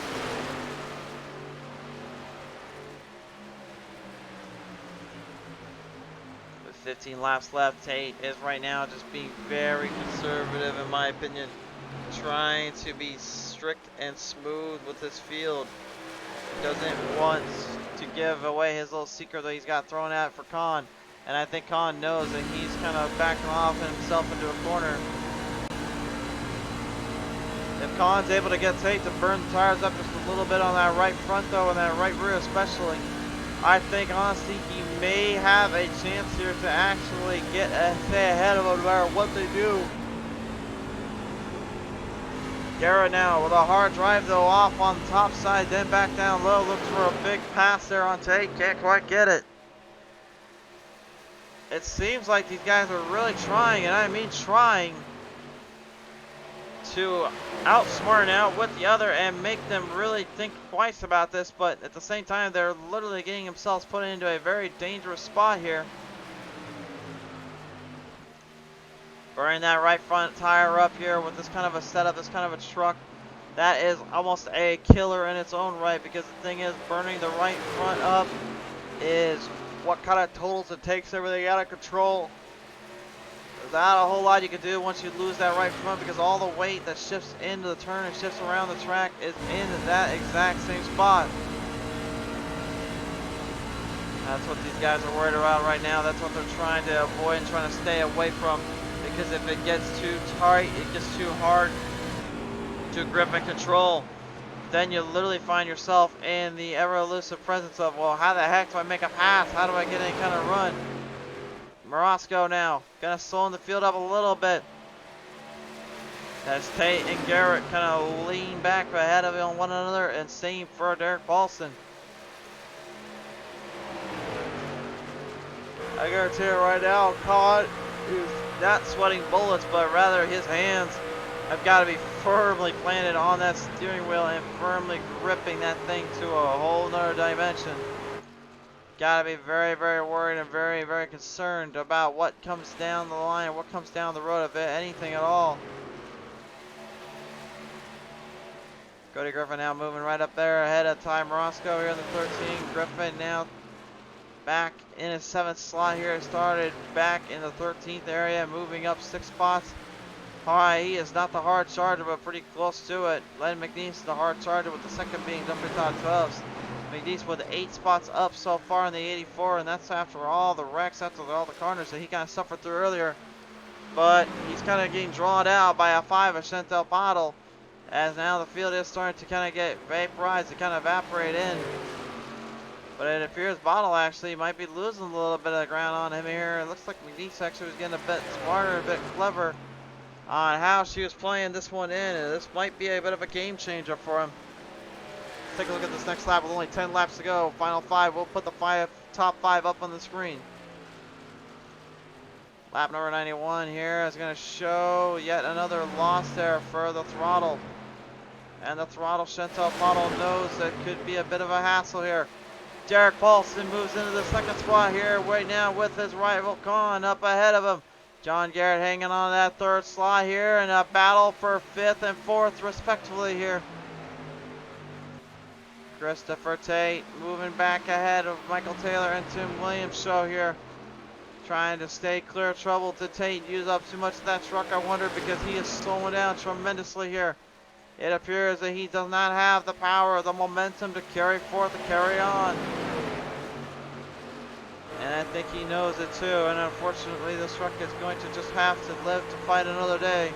With 15 laps left, Tate is right now just being very conservative in my opinion. Trying to be strict and smooth with this field. Doesn't want to give away his little secret that he's got thrown out for Khan. And I think Khan knows that he's kind of backing off himself into a corner. If Khan's able to get Tate to burn the tires up just a little bit on that right front though, and that right rear especially, I think honestly he may have a chance here to actually stay ahead of him no matter what they do. Garrett now with a hard drive though off on the top side, then back down low, looks for a big pass there on Tate, can't quite get it. It seems like these guys are really trying, and I mean trying, to outsmart and outwit the other and make them really think twice about this, but at the same time they're literally getting themselves put into a very dangerous spot here. Burning that right front tire up here with this kind of a setup, this kind of a truck. That is almost a killer in its own right, because the thing is, burning the right front up is what kind of totals it takes everything out of control. There's not a whole lot you can do once you lose that right front because all the weight that shifts into the turn and shifts around the track is in that exact same spot. That's what these guys are worried about right now. That's what they're trying to avoid and trying to stay away from, because if it gets too tight, it gets too hard to grip and control, then you literally find yourself in the ever elusive presence of, well, how the heck do I make a pass? How do I get any kind of run? Morosco now gonna slow the field up a little bit as Tate and Garrett kind of lean back ahead of one another, and same for Derek Paulson. I guarantee it right now, Colin is not sweating bullets, but rather his hands have got to be firmly planted on that steering wheel and firmly gripping that thing to a whole nother dimension. Got to be very, very worried and very, very concerned about what comes down the line, what comes down the road, if anything at all. Cody Griffin now moving right up there ahead of Ty Morosco here in the 13. Griffin now back in his 7th slot here. Started back in the 13th area, moving up 6 spots. Alright, he is not the hard charger, but pretty close to it. Len McNeese is the hard charger, with the second being Jumper Todd Tubbs. McNeese with 8 spots up so far in the 84, and that's after all the wrecks, after all the corners that he kind of suffered through earlier. But he's kind of getting drawn out by a 5 of Chantel Bottle, as now the field is starting to kind of get vaporized, to kind of evaporate in. But it appears Bottle actually might be losing a little bit of ground on him here. It looks like McNeese actually was getting a bit smarter, a bit clever on how she was playing this one in, and this might be a bit of a game changer for him. Take a look at this next lap with only 10 laps to go. Final 5, we'll put the top 5 up on the screen. Lap number 91 here is going to show yet another loss there for the throttle. And the throttle, Chantel Bottle knows that could be a bit of a hassle here. Derek Paulson moves into the 2nd spot here right now with his rival Con up ahead of him. John Garrett hanging on that 3rd slot here, and a battle for 5th and 4th respectively here. Christopher Tate moving back ahead of Michael Taylor and Tim Williams show here. Trying to stay clear of trouble. Did Tate use up too much of that truck, I wonder, because he is slowing down tremendously here. It appears that he does not have the power or the momentum to carry forth, to carry on. And I think he knows it too, and unfortunately this truck is going to just have to live to fight another day.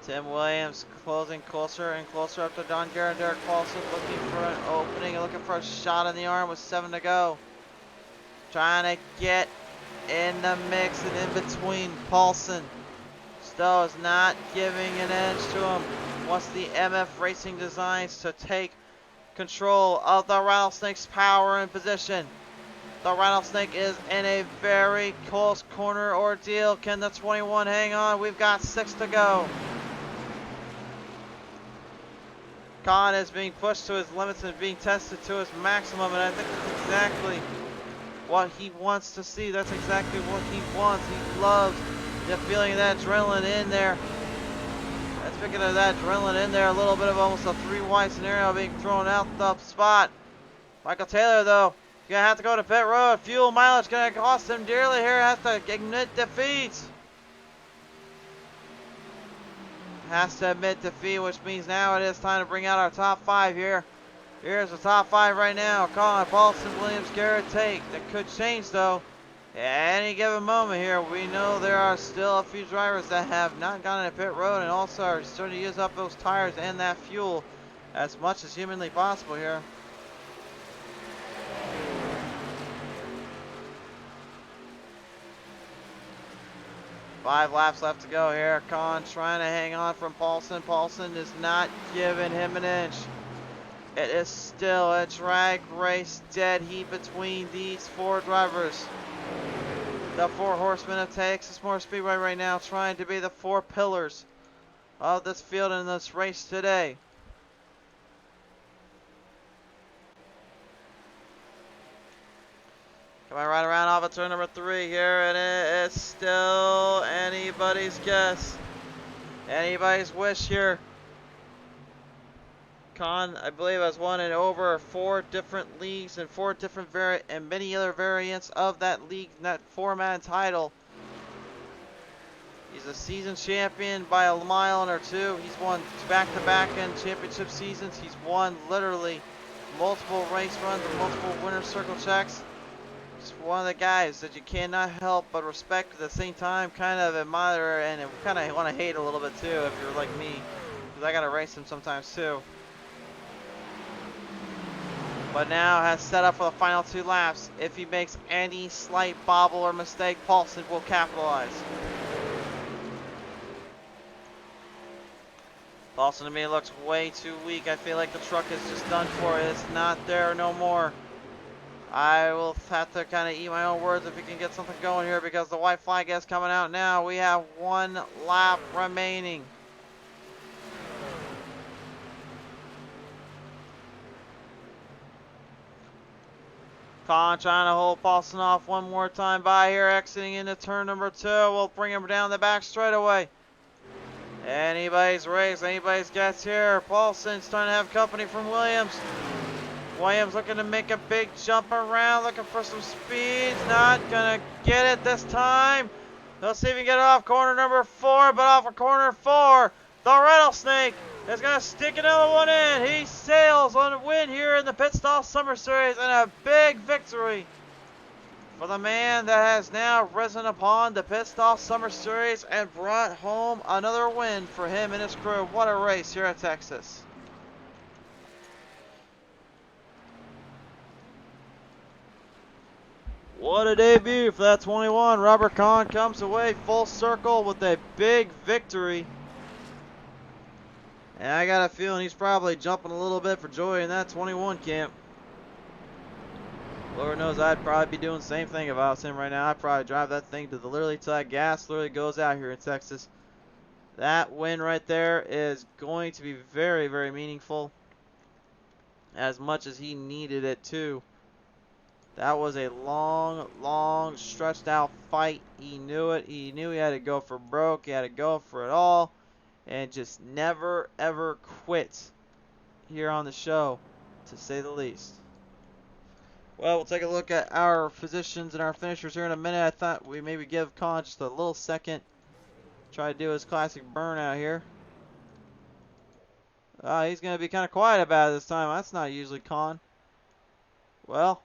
Tim Williams closing closer and closer up to Don Garrett and Derek Paulson, looking for an opening, looking for a shot in the arm with 7 to go. Trying to get in the mix and in between. Paulson still is not giving an edge to him. Wants the MF Racing Designs to take control of the Rattlesnake's power and position. The Rattlesnake is in a very close corner ordeal. Can the 21 hang on? We've got 6 to go. Con is being pushed to his limits and being tested to his maximum, and I think that's exactly what he wants to see. That's exactly what he wants. He loves the feeling of that adrenaline in there. And speaking of that adrenaline in there, a little bit of almost a 3 wide scenario being thrown out the spot. Michael Taylor, though, gonna have to go to pit road. Fuel mileage gonna cost him dearly here. Has to admit defeat. Has to admit defeat, which means now it is time to bring out our top 5 here. Here's the top 5 right now. Colin, Paulson, Williams, Garrett, Tate. That could change though at any given moment here. We know there are still a few drivers that have not gone into pit road and also are starting to use up those tires and that fuel as much as humanly possible here. Five laps left to go here. Con trying to hang on from Paulson. Paulson is not giving him an inch. It is still a drag race dead heat between these 4 drivers. The 4 horsemen of Texas Motor Speedway right now, trying to be the 4 pillars of this field in this race today. Coming right around off of turn number 3 here, and it is still anybody's guess, anybody's wish here. Con, I believe, has won in over 4 different leagues and 4 different and many other variants of that league, that format and title. He's a season champion by a mile or two. He's won back-to-back in championship seasons. He's won literally multiple race runs and multiple winner's circle checks. He's one of the guys that you cannot help but respect at the same time, kind of admire, and kind of want to hate a little bit too if you're like me, because I gotta race him sometimes too. But now has set up for the final 2 laps. If he makes any slight bobble or mistake, Paulson will capitalize. Paulson to me looks way too weak. I feel like the truck is just done for. It's not there no more. I will have to kind of eat my own words if we can get something going here, because the white flag is coming out now. We have 1 lap remaining. Con trying to hold Paulson off one more time by here, exiting into turn number 2. We'll bring him down the back straightaway. Anybody's race, anybody's gets here. Paulson's trying to have company from Williams. Williams looking to make a big jump around, looking for some speed. Not gonna get it this time. Let's see if he can get off corner number 4, but off of corner 4, the rattlesnake is gonna stick another one in. He sails on a win here in the Pit Stall Summer Series, and a big victory for the man that has now risen upon the Pit Stall Summer Series and brought home another win for him and his crew. What a race here at Texas. What a debut for that 21. Robert Kahn comes away full circle with a big victory. And I got a feeling he's probably jumping a little bit for joy in that 21 camp. Lord knows I'd probably be doing the same thing if I was him right now. I'd probably drive that thing to the literally till that gas literally goes out here in Texas. That win right there is going to be very, very meaningful, as much as he needed it too. That was a long, stretched out fight. He knew it. He knew he had to go for broke. He had to go for it all. And just never, ever quit here on the show, to say the least. Well, we'll take a look at our positions and our finishers here in a minute. I thought we maybe give Colin just a little second. Try to do his classic burnout here. He's going to be kind of quiet about it this time. That's not usually Colin. Well,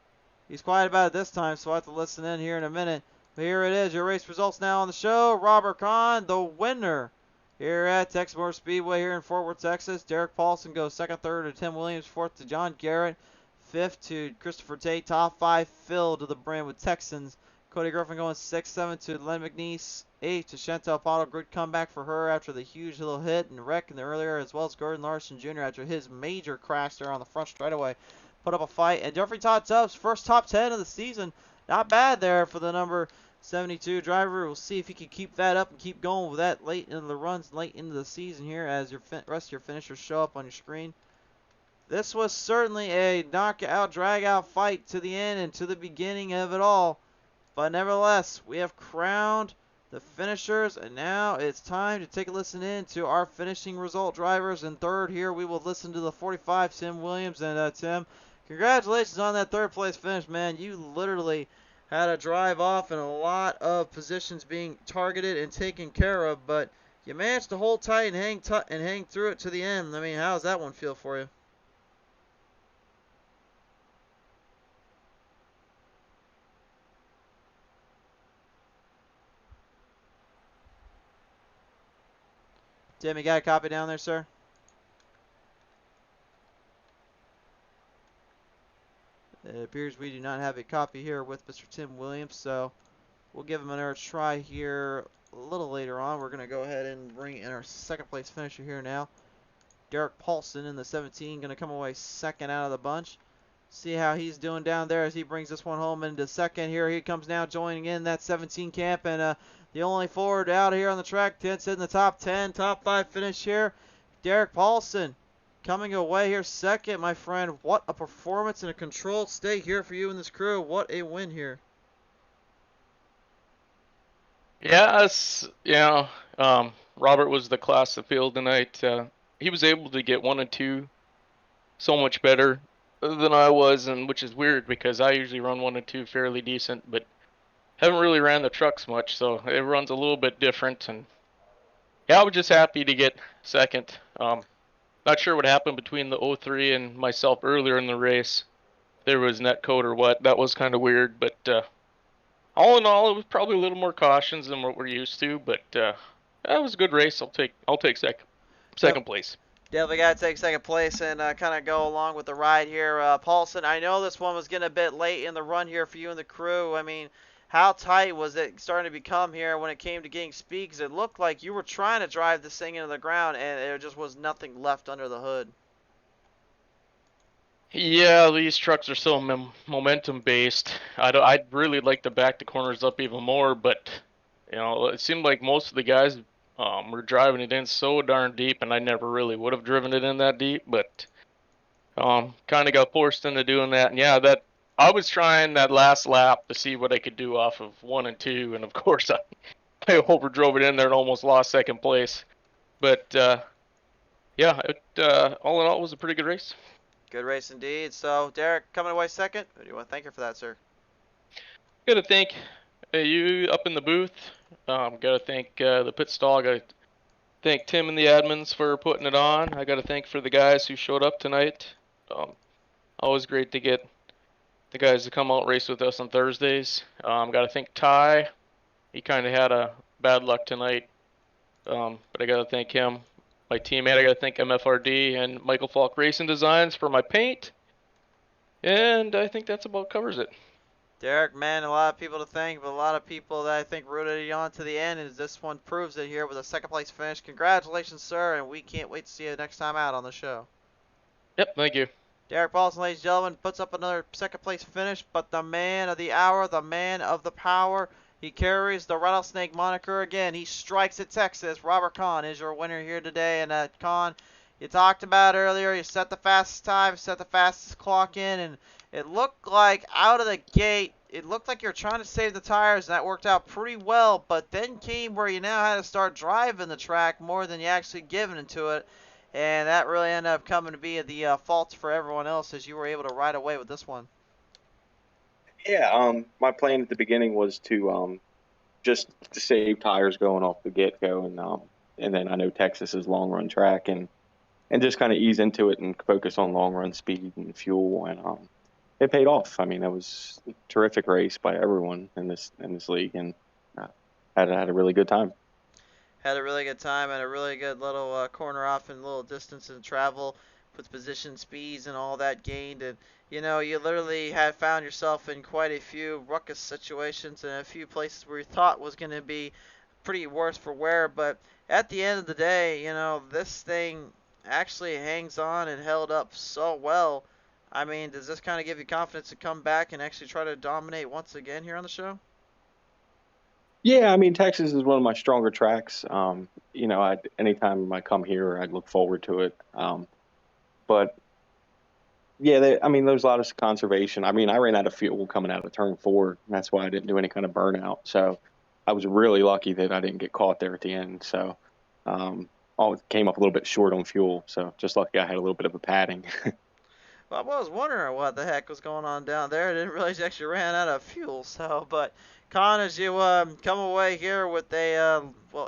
he's quiet about it this time, so I'll have to listen in here in a minute. But here it is, your race results now on the show. Robert Kahn, the winner here at Texas Motor Speedway here in Fort Worth, Texas. Derek Paulson goes second, third to Tim Williams, fourth to John Garrett, fifth to Christopher Tate. Top 5 filled to the brim with Texans. Cody Griffin going 6th, 7th to Len McNeese, 8th to Chantel Pottle. Good comeback for her after the huge little hit and wreck in the earlier, as well as Gordon Larson Jr. after his major crash there on the front straightaway. Put up a fight. And Jeffrey Todd Tubbs, first top 10 of the season. Not bad there for the number 72 driver. We'll see if he can keep that up and keep going with that late into the runs, late into the season here, as your rest of your finishers show up on your screen. This was certainly a knockout, drag-out fight to the end and to the beginning of it all. But nevertheless, we have crowned the finishers, and now it's time to take a listen in to our finishing result drivers. In third here, we will listen to the 45, Tim Williams. And Tim, congratulations on that third place finish, man. You literally had to drive off in a lot of positions being targeted and taken care of, but you managed to hold tight and hang through it to the end. I mean, how does that one feel for you? Tim, you got a copy down there, sir? It appears we do not have a copy here with Mr. Tim Williams, so we'll give him another try here a little later on. We're going to go ahead and bring in our second place finisher here now. Derek Paulson in the 17, going to come away second out of the bunch. See how he's doing down there as he brings this one home into second. Here he comes now joining in that 17 camp, and the only Ford out here on the track, sitting in the top 10, top 5 finish here. Derek Paulson coming away here second, my friend. What a performance in a controlled state here for you and this crew. What a win here. Yeah, Robert was the class of field tonight. He was able to get 1 and 2 so much better than I was, and which is weird because I usually run 1 and 2 fairly decent, but haven't really ran the trucks much, so it runs a little bit different. And yeah, I was just happy to get second. Not sure what happened between the 03 and myself earlier in the race. There was net code or what. That was kind of weird, but all in all, it was probably a little more cautions than what we're used to. But that was a good race. I'll take second place. Definitely got to take second place and kind of go along with the ride here. Paulson, I know this one was getting a bit late in the run here for you and the crew. I mean, how tight was it starting to become here when it came to getting speed? Because it looked like you were trying to drive this thing into the ground, and there just was nothing left under the hood. Yeah, these trucks are so momentum based. I'd really like to back the corners up even more, but it seemed like most of the guys were driving it in so darn deep, and I never really would have driven it in that deep, but kind of got forced into doing that. And yeah, that I was trying that last lap to see what I could do off of 1 and 2, and of course I overdrove it in there and almost lost second place. But yeah, all in all, it was a pretty good race. Good race indeed. So, Derek, coming away second. Who do you want to thank her for that, sir? Got to thank you up in the booth. Got to thank the pit stall. Got to thank Tim and the admins for putting it on. I got to thank for the guys who showed up tonight. Always great to get the guys to come out and race with us on Thursdays. Got to thank Ty. He kind of had a bad luck tonight, but I got to thank him. My teammate, I got to thank MFRD and Michael Falk Racing Designs for my paint. And I think that's about covers it. Derek, man, a lot of people to thank, but a lot of people that I think rooted you on to the end, and this one proves it here with a second place finish. Congratulations, sir, and we can't wait to see you next time out on the show. Yep, thank you. Derek Paulson, ladies and gentlemen, puts up another second place finish, but the man of the hour, the man of the power, he carries the Rattlesnake moniker again. He strikes at Texas. Robert Kahn is your winner here today, and Kahn, you talked about earlier, you set the fastest time, set the fastest clock in, and it looked like out of the gate, it looked like you were trying to save the tires, and that worked out pretty well, but then came where you now had to start driving the track more than you actually giving into it, and that really ended up coming to be the fault for everyone else as you were able to ride away with this one. Yeah, my plan at the beginning was to just to save tires going off the get-go, and then I know Texas is long-run track, and just kind of ease into it and focus on long-run speed and fuel, and it paid off. I mean, it was a terrific race by everyone in this league, and had a really good time. Had a really good time and a really good little corner off and little distance and travel, puts position speeds and all that gained, and you literally had found yourself in quite a few ruckus situations and a few places where you thought was going to be pretty worse for wear, but at the end of the day, this thing actually hangs on and held up so well. I mean, does this kind of give you confidence to come back and actually try to dominate once again here on the show? Yeah, I mean, Texas is one of my stronger tracks. Anytime I come here, I'd look forward to it. But yeah, there's a lot of conservation. I mean, I ran out of fuel coming out of turn 4. And that's why I didn't do any kind of burnout. So I was really lucky that I didn't get caught there at the end. So I came up a little bit short on fuel. So just lucky I had a little bit of a padding. Well, I was wondering what the heck was going on down there. I didn't realize you actually ran out of fuel. So, but Con, as you come away here with a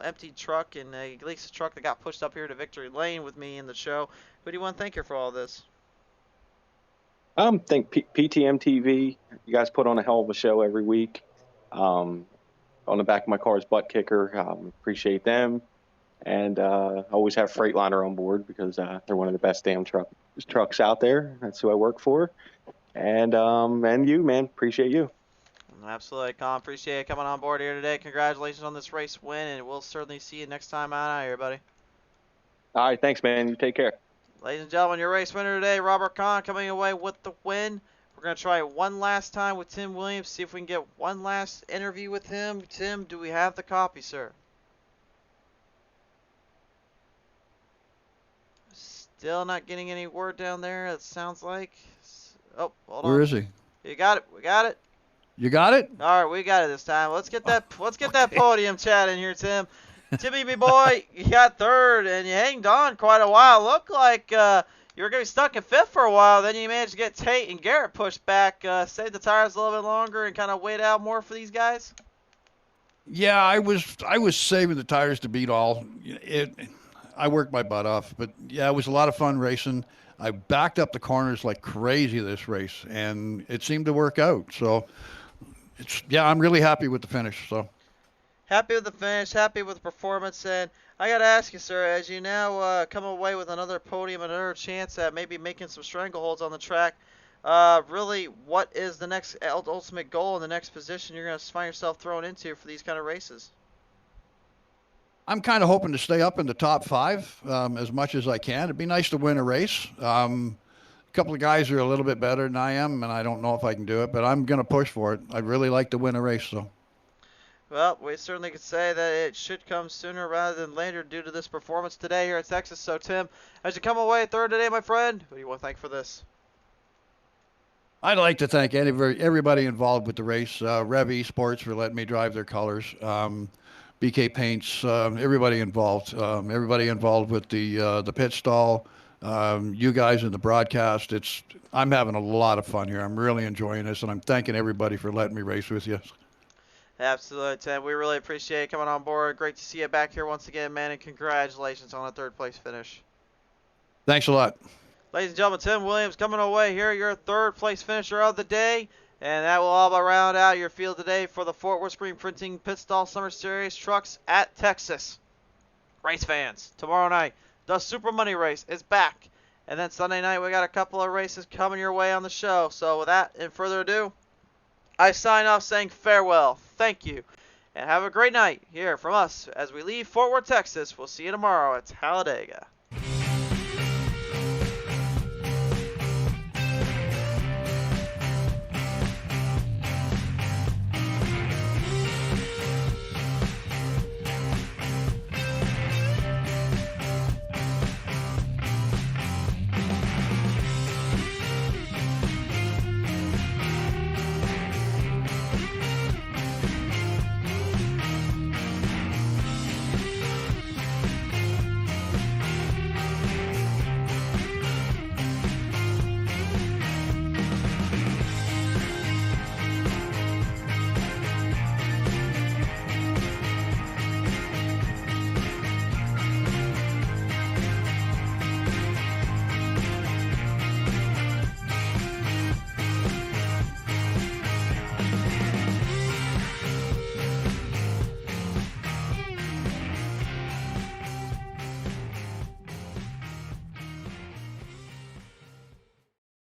empty truck and at least a truck that got pushed up here to victory lane with me in the show, who do you want to thank here for all this? Thank PTM TV. You guys put on a hell of a show every week. On the back of my car is Butt Kicker. Appreciate them. And I always have Freightliner on board because they're one of the best damn trucks out there. That's who I work for. And you, man, appreciate you. Absolutely, Con. Appreciate you coming on board here today. Congratulations on this race win, and we'll certainly see you next time out here, buddy. All right, thanks, man. You take care. Ladies and gentlemen, your race winner today, Robert Kahn, coming away with the win. We're going to try it one last time with Tim Williams, see if we can get one last interview with him. Tim, do we have the copy, sir? Still not getting any word down there, it sounds like. Oh, hold on. Where is he? You got it. We got it. You got it? All right, we got it this time. Let's get that podium chat in here, Tim. Timmy, me boy, you got third, and you hanged on quite a while. Looked like You were going to be stuck in 5th for a while, then you managed to get Tate and Garrett pushed back, save the tires a little bit longer, and kind of wait out more for these guys? Yeah, I was saving the tires to beat all. I worked my butt off, but yeah, it was a lot of fun racing. I backed up the corners like crazy this race, and it seemed to work out. So, I'm really happy with the finish. So, happy with the finish, happy with the performance, and I got to ask you, sir, as you now come away with another podium, another chance at maybe making some strangleholds on the track, really, what is the next ultimate goal and the next position you're going to find yourself thrown into for these kind of races? I'm kind of hoping to stay up in the top 5 as much as I can. It'd be nice to win a race. A couple of guys are a little bit better than I am, and I don't know if I can do it, but I'm going to push for it. I'd really like to win a race, so. Well, we certainly could say that it should come sooner rather than later due to this performance today here at Texas. So, Tim, as you come away third today, my friend, who do you want to thank for this? I'd like to thank everybody involved with the race. Rev Esports for letting me drive their colors. BK Paints, everybody involved with the pit stall, you guys in the broadcast. I'm having a lot of fun here. I'm really enjoying this, and I'm thanking everybody for letting me race with you. Absolutely, Tim. We really appreciate you coming on board. Great to see you back here once again, man, and congratulations on a 3rd place finish. Thanks a lot. Ladies and gentlemen, Tim Williams coming away here, your 3rd place finisher of the day. And that will all round out your field today for the Fort Worth Screen Printing Pit Stall Summer Series Trucks at Texas. Race fans, tomorrow night, the Super Money Race is back. And then Sunday night, we got a couple of races coming your way on the show. So with that, and further ado, I sign off saying farewell, thank you, and have a great night here from us as we leave Fort Worth, Texas. We'll see you tomorrow at Talladega.